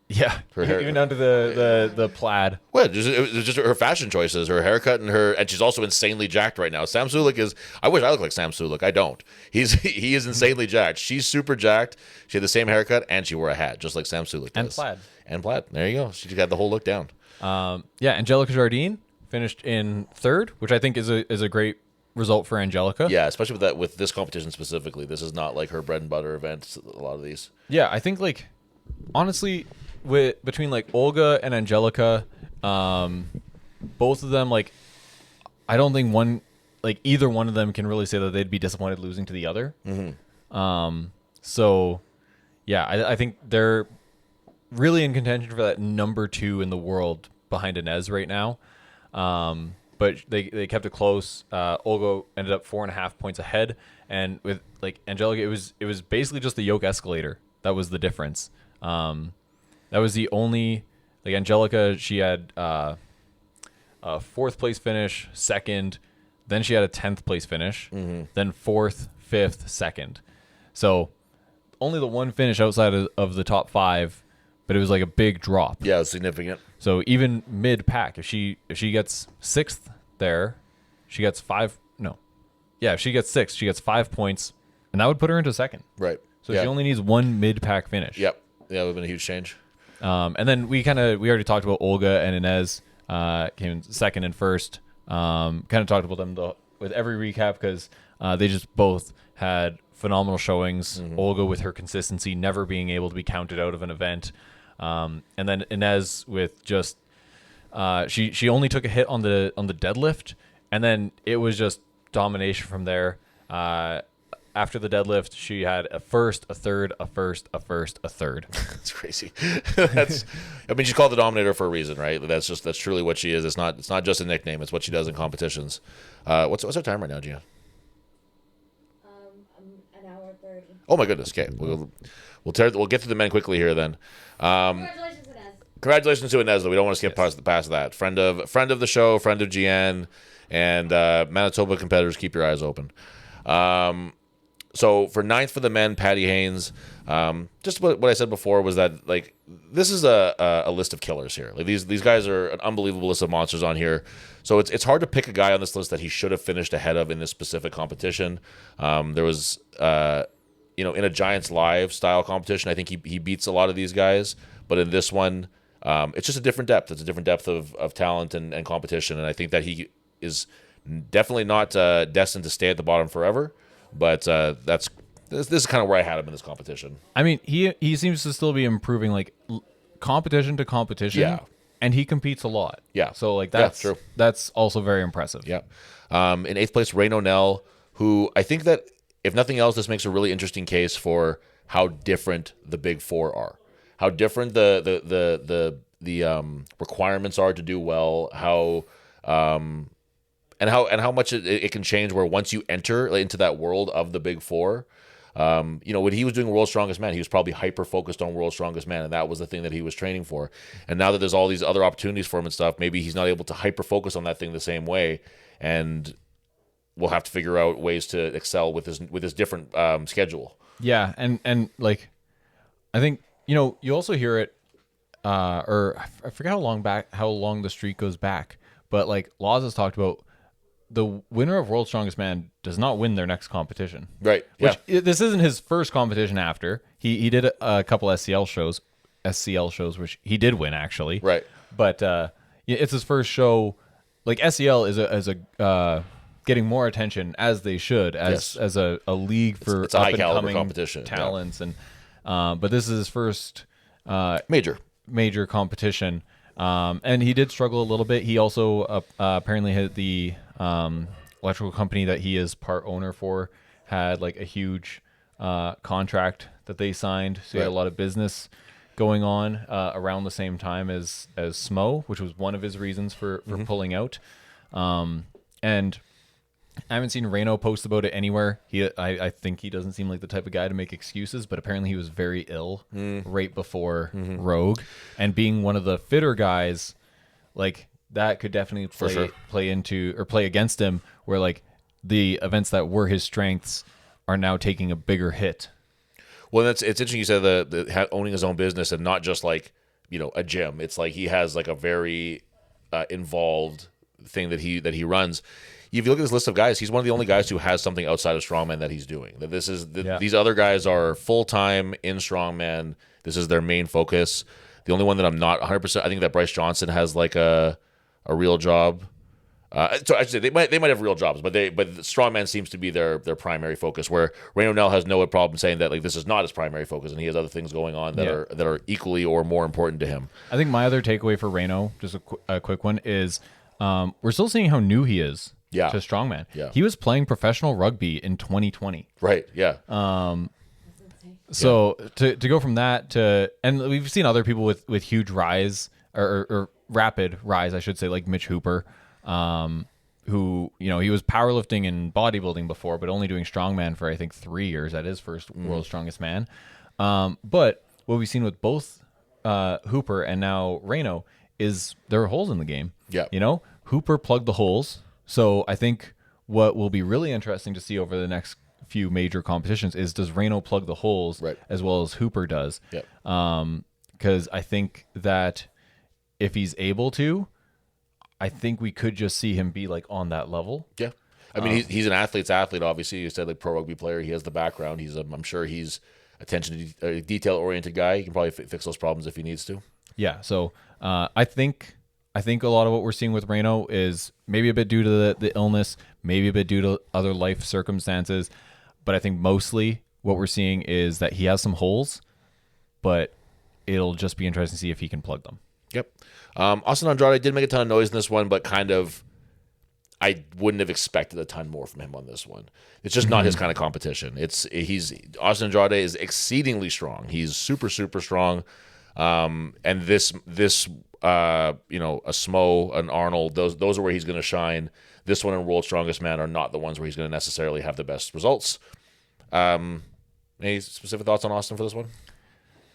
Yeah, Her hair- even down to the plaid. Well, it was just her fashion choices, her haircut, and she's also insanely jacked right now. Sam Sulek is. I wish I looked like Sam Sulek. I don't. He is insanely jacked. She's super jacked. She had the same haircut, and she wore a hat just like Sam Sulek does. And plaid. Plaid. There you go. She got the whole look down. Angelica Jardine finished in 3rd, which I think is a great result for Angelica. Yeah, especially with this competition specifically. This is not like her bread and butter events. A lot of these. Yeah, I think like honestly, between like Olga and Angelica, both of them, like I don't think either one of them can really say that they'd be disappointed losing to the other. So, yeah, I think they're really in contention for that number 2 in the world behind Inez right now. But they kept it close. Olga ended up 4.5 points ahead, and with like Angelica, it was basically just the yoke escalator that was the difference. That was the only like Angelica. She had a 4th place finish, 2nd, then she had a 10th place finish, then 4th, 5th, 2nd. So only the one finish outside of the top 5, but it was like a big drop. Yeah, it was significant. So even mid pack, if she gets 6th there, she gets 5. No, yeah, if she gets 6th, she gets 5 points, and that would put her into 2nd. Right. So she only needs one mid pack finish. Yep. Yeah, it would have been a huge change. And then we already talked about Olga and Inez came in 2nd and 1st. Kind of talked about them with every recap because they just both had phenomenal showings. Olga with her consistency, never being able to be counted out of an event. And then Inez with just she only took a hit on the deadlift, and then it was just domination from there. After the deadlift, she had a 1st, a 3rd, a 1st, a 1st, a 3rd. That's crazy. I mean, she's called the Dominator for a reason, right? That's truly what she is. It's not just a nickname. It's what she does in competitions. What's her time right now, Jian? An hour 30. Oh my goodness. Okay, we'll get to the men quickly here then. Congratulations, Inez. Congratulations to Inez, though. We don't want to skip past that. Friend of the show, friend of Jian, and Manitoba competitors. Keep your eyes open. So for 9th for the men, Patty Haynes. Just what I said before was that like this is a list of killers here. Like these guys are an unbelievable list of monsters on here. So it's hard to pick a guy on this list that he should have finished ahead of in this specific competition. There was in a Giants Live style competition, I think he beats a lot of these guys, but in this one, it's just a different depth. It's a different depth of talent and competition, and I think that he is definitely not destined to stay at the bottom forever. But this is kind of where I had him in this competition. I mean, he seems to still be improving, like competition to competition. Yeah. And he competes a lot. Yeah. So like that's true. That's also very impressive. Yeah. In 8th place, Rain O'Neill, who I think that if nothing else, this makes a really interesting case for how different the Big Four are, how different the requirements are to do well, how much it can change. Where once you enter into that world of the Big Four, when he was doing World's Strongest Man, he was probably hyper focused on World's Strongest Man, and that was the thing that he was training for. And now that there's all these other opportunities for him and stuff, maybe he's not able to hyper focus on that thing the same way, and we'll have to figure out ways to excel with his different schedule. Yeah, and like I think you also hear it, or I forget how long the streak goes back, but like Laws has talked about. The winner of World's Strongest Man does not win their next competition. Right. Which this isn't his first competition after. He did a couple SCL shows, which he did win actually. Right. But it's his first show. Like SCL is a getting more attention as they should as a league for it's a high caliber competition talents and but this is his first major competition. And he did struggle a little bit. He also apparently had the electrical company that he is part owner for had like a huge contract that they signed. So he had a lot of business going on around the same time as Smo, which was one of his reasons for pulling out. And I haven't seen Reno post about it anywhere. I think he doesn't seem like the type of guy to make excuses, but apparently he was very ill right before Rogue, and being one of the fitter guys, like that could definitely play against him, where like the events that were his strengths are now taking a bigger hit. Well, it's interesting you said the owning his own business and not just like a gym. It's like he has like a very involved thing that he runs. If you look at this list of guys, he's one of the only guys who has something outside of strongman that he's doing. That these other guys are full time in strongman. This is their main focus. The only one that I'm not 100%. I think that Bryce Johnson has like a real job. So actually, they might have real jobs, but strongman seems to be their primary focus. Where Ray O'Neill has no problem saying that like this is not his primary focus, and he has other things going on that are equally or more important to him. I think my other takeaway for Reno, just a quick one, is we're still seeing how new he is. To strongman. Yeah. He was playing professional rugby in 2020. Right. Yeah. So to go from that to, and we've seen other people with huge rise or rapid rise, I should say, like Mitch Hooper, who, you know, he was powerlifting and bodybuilding before, but only doing strongman for, I think, 3 years at his first World's Strongest Man. But what we've seen with both Hooper and now Reno is there are holes in the game. Yeah. You know, Hooper plugged the holes. So I think what will be really interesting to see over the next few major competitions is, does Reno plug the holes as well as Hooper does? Yep. Because I think that if he's able to, I think we could just see him be like on that level. Yeah. I mean, he's an athlete's athlete, obviously. You said like pro rugby player. He has the background. I'm sure he's attention to detail oriented guy. He can probably fix those problems if he needs to. Yeah. So I think a lot of what we're seeing with Reno is maybe a bit due to the illness, maybe a bit due to other life circumstances. But I think mostly what we're seeing is that he has some holes, but it'll just be interesting to see if he can plug them. Yep. Austin Andrade did make a ton of noise in this one, but kind of, I wouldn't have expected a ton more from him on this one. It's just not his kind of competition. Austin Andrade is exceedingly strong. He's super, super strong. And this a Smo, an Arnold, those are where he's going to shine. This one and World's Strongest Man are not the ones where he's going to necessarily have the best results. Any specific thoughts on Austin for this one?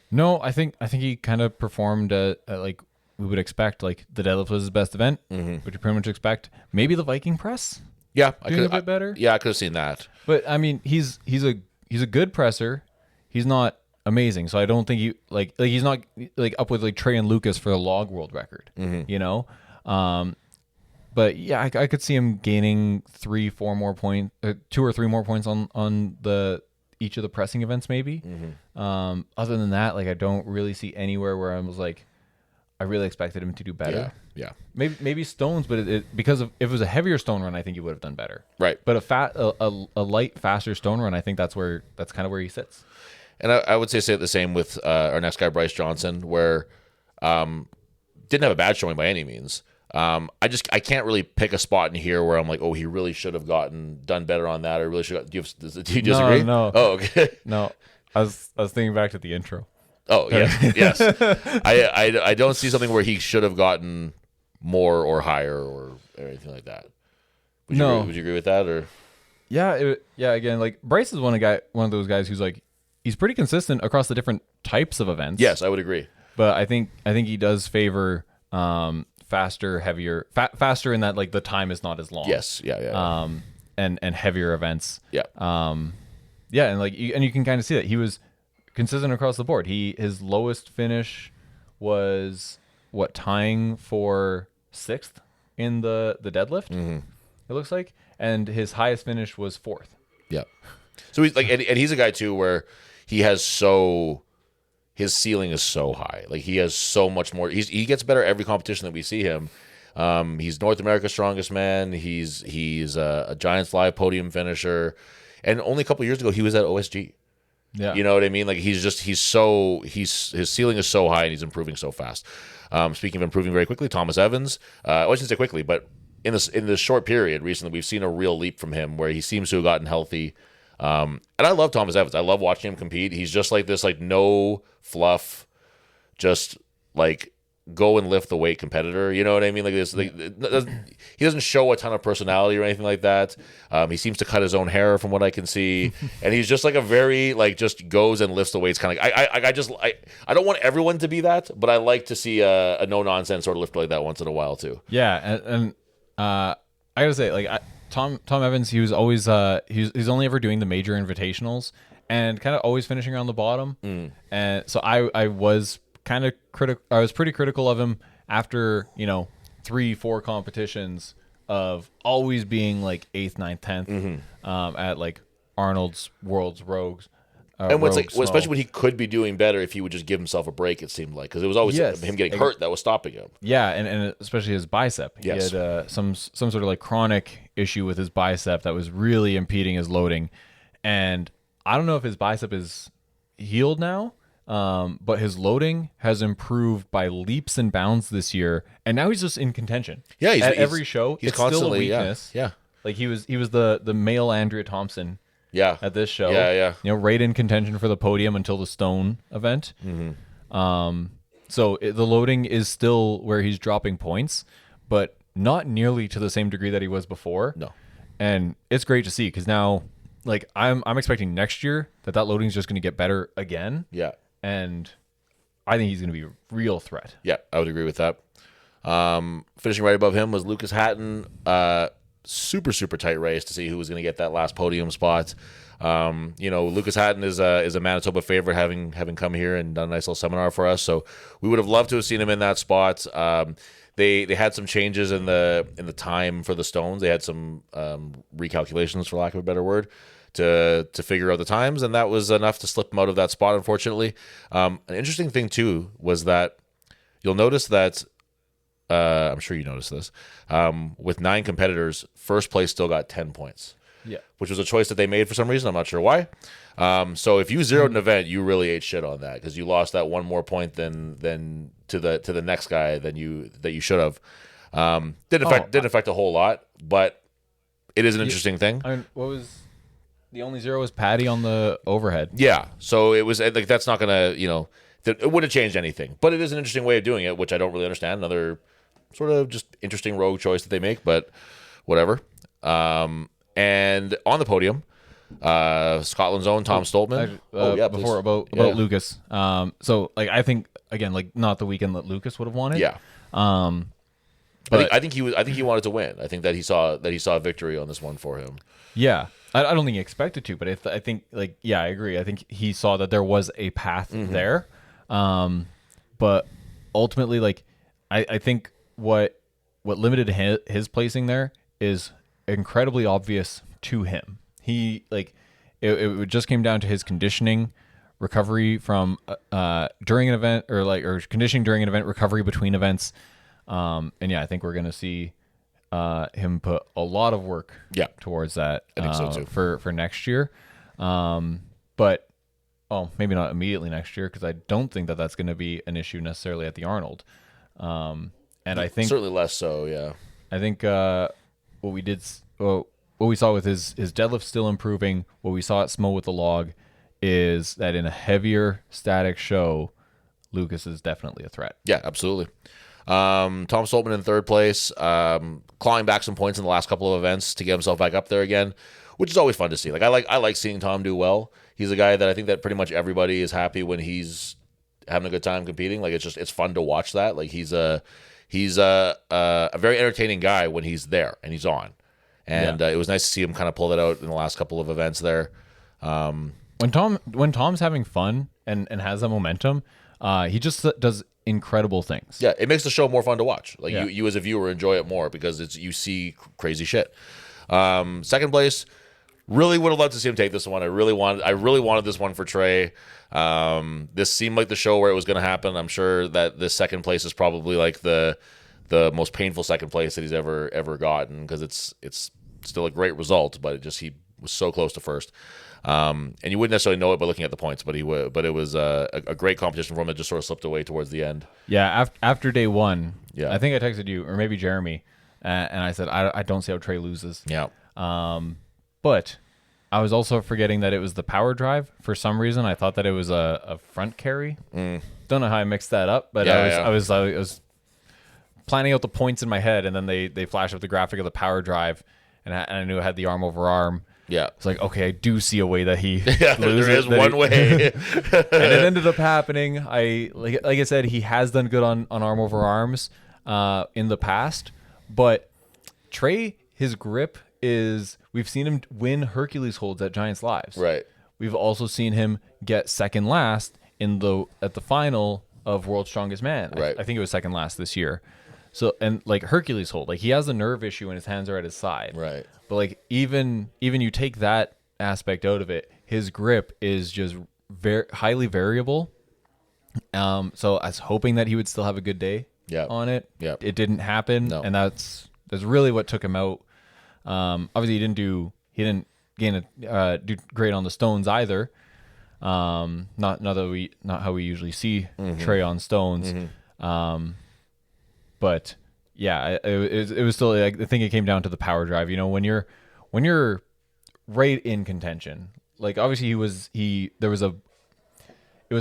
No, I think he kind of performed like we would expect. Like the deadlift was his best event, which you pretty much expect. Maybe the Viking press. Yeah, doing a bit better. Yeah, I could have seen that. But I mean, he's a good presser. He's not amazing, so I don't think he's not like up with like Trey and Lucas for the log world record. You know, but yeah, I could see him gaining 2 or 3 more points on each of the pressing events, maybe. Other than that, like I don't really see anywhere where I was like, I really expected him to do better. Yeah. Maybe stones, but because if it was a heavier stone run, I think he would have done better. Right. But a light, faster stone run, I think that's kind of where he sits. And I would say the same with our next guy, Bryce Johnson, where didn't have a bad showing by any means. I can't really pick a spot in here where I'm like, oh, he really should have done better on that, or really should. Do you disagree? No. Oh, okay. No, I was thinking back to the intro. Oh, yes. I don't see something where he should have gotten more or higher or anything like that. Would you agree with that, or? Yeah, again, like Bryce is one of those guys who's like, he's pretty consistent across the different types of events. Yes, I would agree. But I think he does favor faster, heavier, faster in that like the time is not as long. Yes, yeah. And heavier events. Yeah. And like you can kind of see that he was consistent across the board. His lowest finish was tying for 6th in the deadlift. It looks like, and his highest finish was 4th. Yeah. So he's like, and he's a guy too where he has his ceiling is so high. Like he has so much more. He gets better every competition that we see him. He's North America's strongest man. He's a Giants Live podium finisher, and only a couple years ago he was at OSG. Yeah, you know what I mean. Like his ceiling is so high and he's improving so fast. Speaking of improving very quickly, Thomas Evans. I shouldn't say quickly, but in this short period recently, we've seen a real leap from him where he seems to have gotten healthy. And I love Thomas Evans. I love watching him compete. He's just like this, like no fluff, just like go and lift the weight competitor. You know what I mean? Like this, he doesn't show a ton of personality or anything like that. He seems to cut his own hair from what I can see, and he's just like a very like just goes and lifts the weights kind of. I don't want everyone to be that, but I like to see a no nonsense sort of lift like that once in a while too. Yeah, and I gotta say, like Tom Evans, he was always he's only ever doing the major invitationals and kind of always finishing around the bottom. And so I was kind of critical. I was pretty critical of him after 3-4 competitions of always being like 8th, 9th, 10th at like Arnold's, World's, Rogues. And especially when he could be doing better if he would just give himself a break, it seemed like, because it was always him getting hurt that was stopping him. Yeah, and especially his bicep. Yes. He had some sort of like chronic issue with his bicep that was really impeding his loading. And I don't know if his bicep is healed now, but his loading has improved by leaps and bounds this year, and now he's just in contention. Yeah, at every show, he's it's constantly still a weakness. Yeah. Like he was the male Andrea Thompson Yeah. at this show. Yeah. You know, right in contention for the podium until the stone event. So the loading is still where he's dropping points, but not nearly to the same degree that he was before. No. And it's great to see because now, like, I'm expecting next year that loading is just going to get better again. Yeah. And I think he's going to be a real threat. Yeah, I would agree with that. Finishing right above him was Lucas Hatton. Super tight race to see who was going to get that last podium spot. Lucas Hatton is a Manitoba favorite, having come here and done a nice little seminar for us. So we would have loved to have seen him in that spot. They had some changes in the time for the stones. They had some recalculations, for lack of a better word, to figure out the times, and that was enough to slip him out of that spot, unfortunately. An interesting thing too was that you'll notice that I'm sure you noticed this, with 9 competitors, first place still got 10 points. Yeah. Which was a choice that they made for some reason. I'm not sure why. So if you zeroed an event, you really ate shit on that because you lost that one more point than to the next guy that you should have. Didn't affect a whole lot, but it is an interesting thing. I mean, what was the only zero was Patty on the overhead. Yeah. So it was like that's not gonna it wouldn't have changed anything, but it is an interesting way of doing it, which I don't really understand. Another sort of just interesting rogue choice that they make, but whatever. And on the podium, Scotland's own Tom Stoltman. About Lucas. So like I think again, like not the weekend that Lucas would have wanted. Yeah. But I think he wanted to win. I think that he saw a victory on this one for him. Yeah. I don't think he expected to, but I think like I agree. I think he saw that there was a path there. But ultimately, like I think what limited his placing there is incredibly obvious to him. He like it just came down to his conditioning, recovery from during an event, or conditioning during an event, recovery between events. And I think we're gonna see him put a lot of work towards that. I think so too. For next year. But maybe not immediately next year because I don't think that that's going to be an issue necessarily at the Arnold. And I think certainly less so. Yeah. I think what we saw with his deadlift still improving. What we saw at Smo with the log is that in a heavier static show, Lucas is definitely a threat. Yeah, absolutely. Tom Stoltman in third place, clawing back some points in the last couple of events to get himself back up there again, which is always fun to see. Like I like seeing Tom do well. He's a guy that I think that pretty much everybody is happy when he's having a good time competing. Like it's fun to watch that. Like he's a very entertaining guy when he's there and he's on. And it was nice to see him kind of pull that out in the last couple of events there. When Tom's having fun and has that momentum, he just does incredible things. Yeah, it makes the show more fun to watch. Like you as a viewer enjoy it more because you see crazy shit. Second place, really would have loved to see him take this one. I really wanted this one for Trey. This seemed like the show where it was going to happen. I'm sure that this second place is probably like the most painful second place that he's ever gotten because it's still a great result, but he was so close to first. And you wouldn't necessarily know it by looking at the points, but it was a great competition for him that just sort of slipped away towards the end. Yeah, after day one, I think I texted you or maybe Jeremy, and I said I don't see how Trey loses. Yeah. But I was also forgetting that it was the power drive. For some reason, I thought that it was a front carry. Don't know how I mixed that up, but I was planning out the points in my head, and then they flashed up the graphic of the power drive, and I knew I had the arm over arm. Yeah. It's like, okay, I do see a way that he loses. There is one way. And it ended up happening. Like I said, he has done good on arm over arms in the past, but Trey, his grip is, we've seen him win Hercules holds at Giants Lives. Right. We've also seen him get second last at the final of World's Strongest Man. Right. I think it was second last this year. So, and like Hercules hold, like he has a nerve issue and his hands are at his side. Right. But like even you take that aspect out of it, his grip is just highly variable. So I was hoping that he would still have a good day on it. Yeah. It didn't happen. No. And that's really what took him out. Obviously he didn't do great on the stones either. Not how we usually see Trey on stones. But yeah, it was still, I think it came down to the power drive. You know, when you're right in contention. Like obviously it was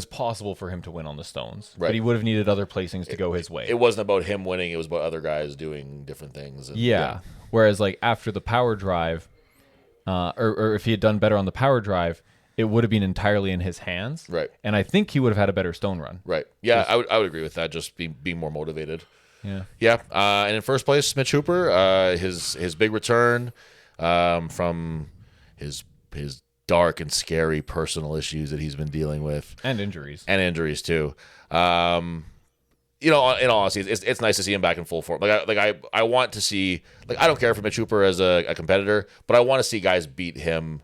possible for him to win on the stones, Right. but he would have needed other placings to go his way. It wasn't about him winning. It was about other guys doing different things. And, yeah. Whereas like after the power drive, or if he had done better on the power drive, it would have been entirely in his hands. Right. And I think he would have had a better stone run. Right. Yeah, I would agree with that. Just being more motivated. Yeah. Yeah. And in first place, Mitch Hooper, his big return from his dark and scary personal issues that he's been dealing with, And injuries. too. In all honesty, it's nice to see him back in full form. I want to see, I don't care for Mitch Hooper as a competitor, but I want to see guys beat him,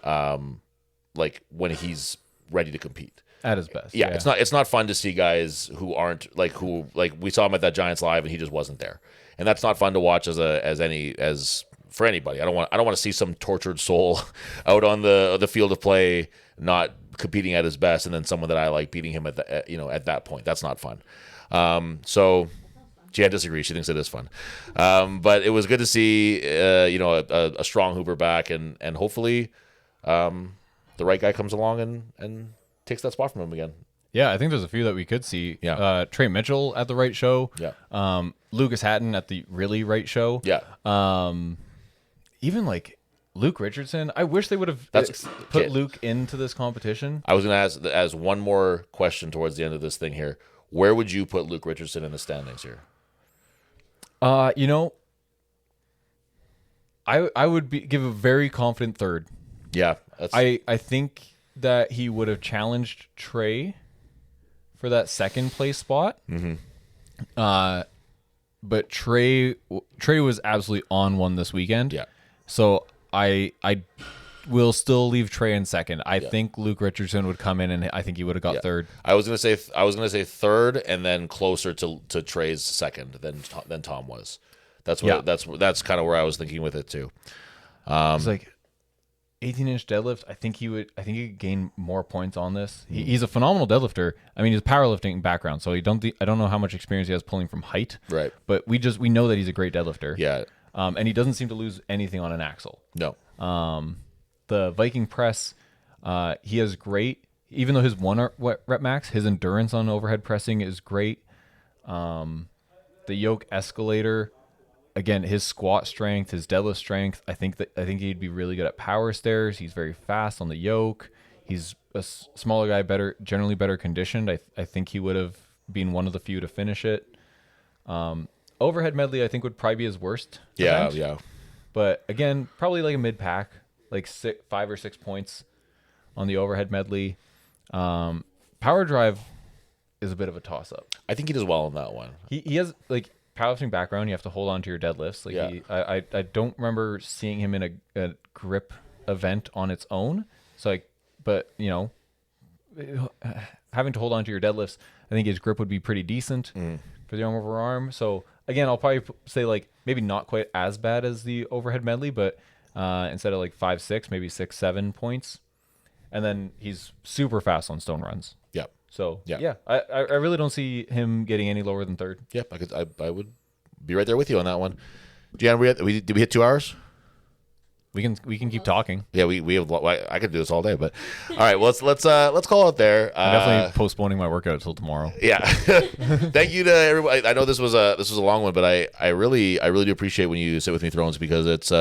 when he's ready to compete. At his best. Yeah, it's not fun to see guys who aren't who we saw him at that Giants live and he just wasn't there, and that's not fun to watch as for anybody. I don't want to see some tortured soul out on the field of play not competing at his best, and then someone that I like beating him at that point. That's not fun. So Jian disagrees. She thinks it is fun, but it was good to see a strong Hooper back, and hopefully the right guy comes along and takes that spot from him again. Yeah, I think there's a few that we could see. Yeah. Trey Mitchell at the right show. Yeah. Lucas Hatton at the really right show. Yeah. Even like Luke Richardson. I wish they would have put Luke into this competition. I was going to ask one more question towards the end of this thing here. Where would you put Luke Richardson in the standings here? I would give a very confident third. Yeah. I think that he would have challenged Trey for that second place spot. Mm-hmm. But Trey was absolutely on one this weekend. Yeah. So I will still leave Trey in second. I think Luke Richardson would come in, and I think he would have got third. I was gonna say third, and then closer to Trey's second than Tom was. That's kind of where I was thinking with it too. It's like 18-inch deadlift. I think he could gain more points on this. He's a phenomenal deadlifter. I mean, he's a powerlifting background, so I don't know how much experience he has pulling from height. Right. But we know that he's a great deadlifter. Yeah. And he doesn't seem to lose anything on an axle. No. The Viking press, he has great. Even though his one rep max, his endurance on overhead pressing is great. The yoke escalator, again, his squat strength, his deadlift strength. I think he'd be really good at power stairs. He's very fast on the yoke. He's a smaller guy, generally better conditioned. I think he would have been one of the few to finish it. Overhead medley, I think, would probably be his worst. Yeah, event. yeah. But again, probably like a mid pack, like 5 or 6 points on the overhead medley. Power drive is a bit of a toss up. I think he does well on that one. He has like powerlifting background. You have to hold on to your deadlifts. Like I don't remember seeing him in a grip event on its own. So but having to hold on to your deadlifts, I think his grip would be pretty decent for the arm over arm. So again, I'll probably say like maybe not quite as bad as the overhead medley, but instead of like 5, 6, maybe 6, 7 points. And then he's super fast on stone runs. Yeah. So I really don't see him getting any lower than third. Yeah, I would be right there with you on that one. Jian, did we hit 2 hours? We can keep talking. Yeah, we have. I could do this all day, but all right. Well, let's call it there. I'm definitely postponing my workout until tomorrow. Yeah. Thank you to everybody. I know this was a long one, but I really do appreciate when you sit with me, Thrones, because it's you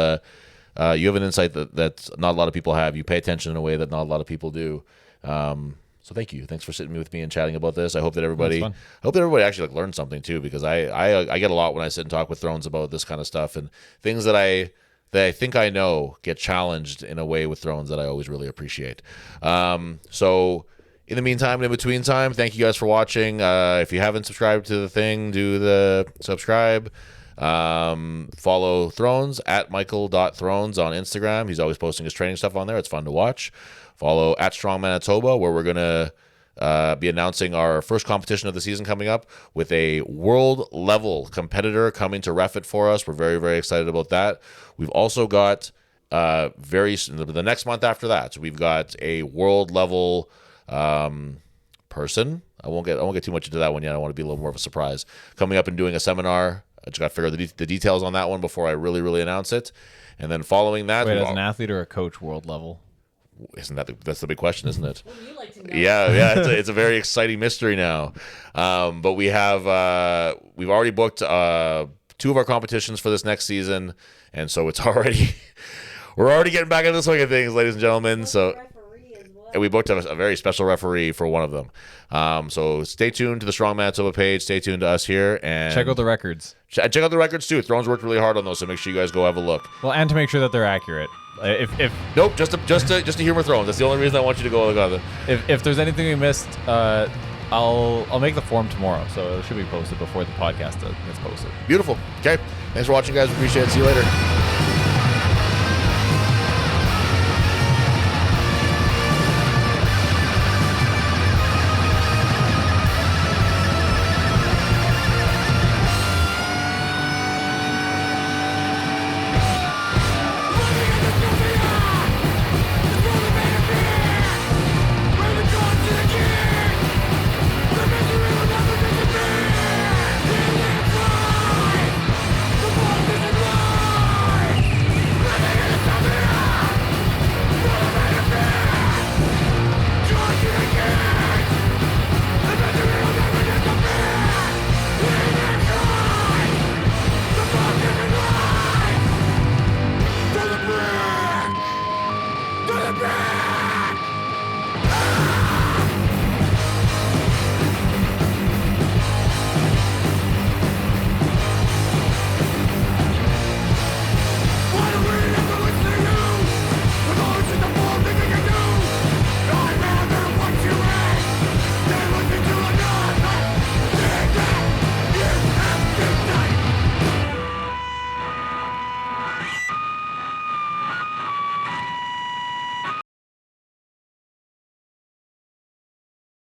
have an insight that not a lot of people have. You pay attention in a way that not a lot of people do. So thank you. Thanks for sitting with me and chatting about this. I hope that everybody actually learned something too, because I get a lot when I sit and talk with Thrones about this kind of stuff, and things that I think I know get challenged in a way with Thrones that I always really appreciate. So in the meantime, and in between time, thank you guys for watching. If you haven't subscribed to the thing, do the subscribe. Follow Thrones at Michael.Thrones on Instagram. He's always posting his training stuff on there. It's fun to watch. Follow at Strong Manitoba, where we're going to be announcing our first competition of the season coming up with a world level competitor coming to ref it for us. We're very, very excited about that. We've also got the next month after that, so we've got a world level person. I won't get too much into that one yet. I want to be a little more of a surprise. Coming up and doing a seminar I just got to figure out the details on that one before I really announce it. And then following that, Wait, as an athlete or a coach, world level? Isn't that's the big question, isn't it? Wouldn't you like to know? Yeah, it's a very exciting mystery now. But we've already booked 2 of our competitions for this next season, and so it's already we're already getting back into the swing of things, ladies and gentlemen. So. Referee as well. And we booked a very special referee for one of them. So stay tuned to the Strong Manitoba page. Stay tuned to us here. And Check out the records. check out the records, too. Thrones worked really hard on those, so make sure you guys go have a look. Well, and to make sure that they're accurate. If Nope, just to humor Thrones. That's the only reason I want you to go look at it. if there's anything we missed, I'll make the form tomorrow, so it should be posted before the podcast gets posted. Beautiful. Okay. Thanks for watching, guys. Appreciate it. See you later.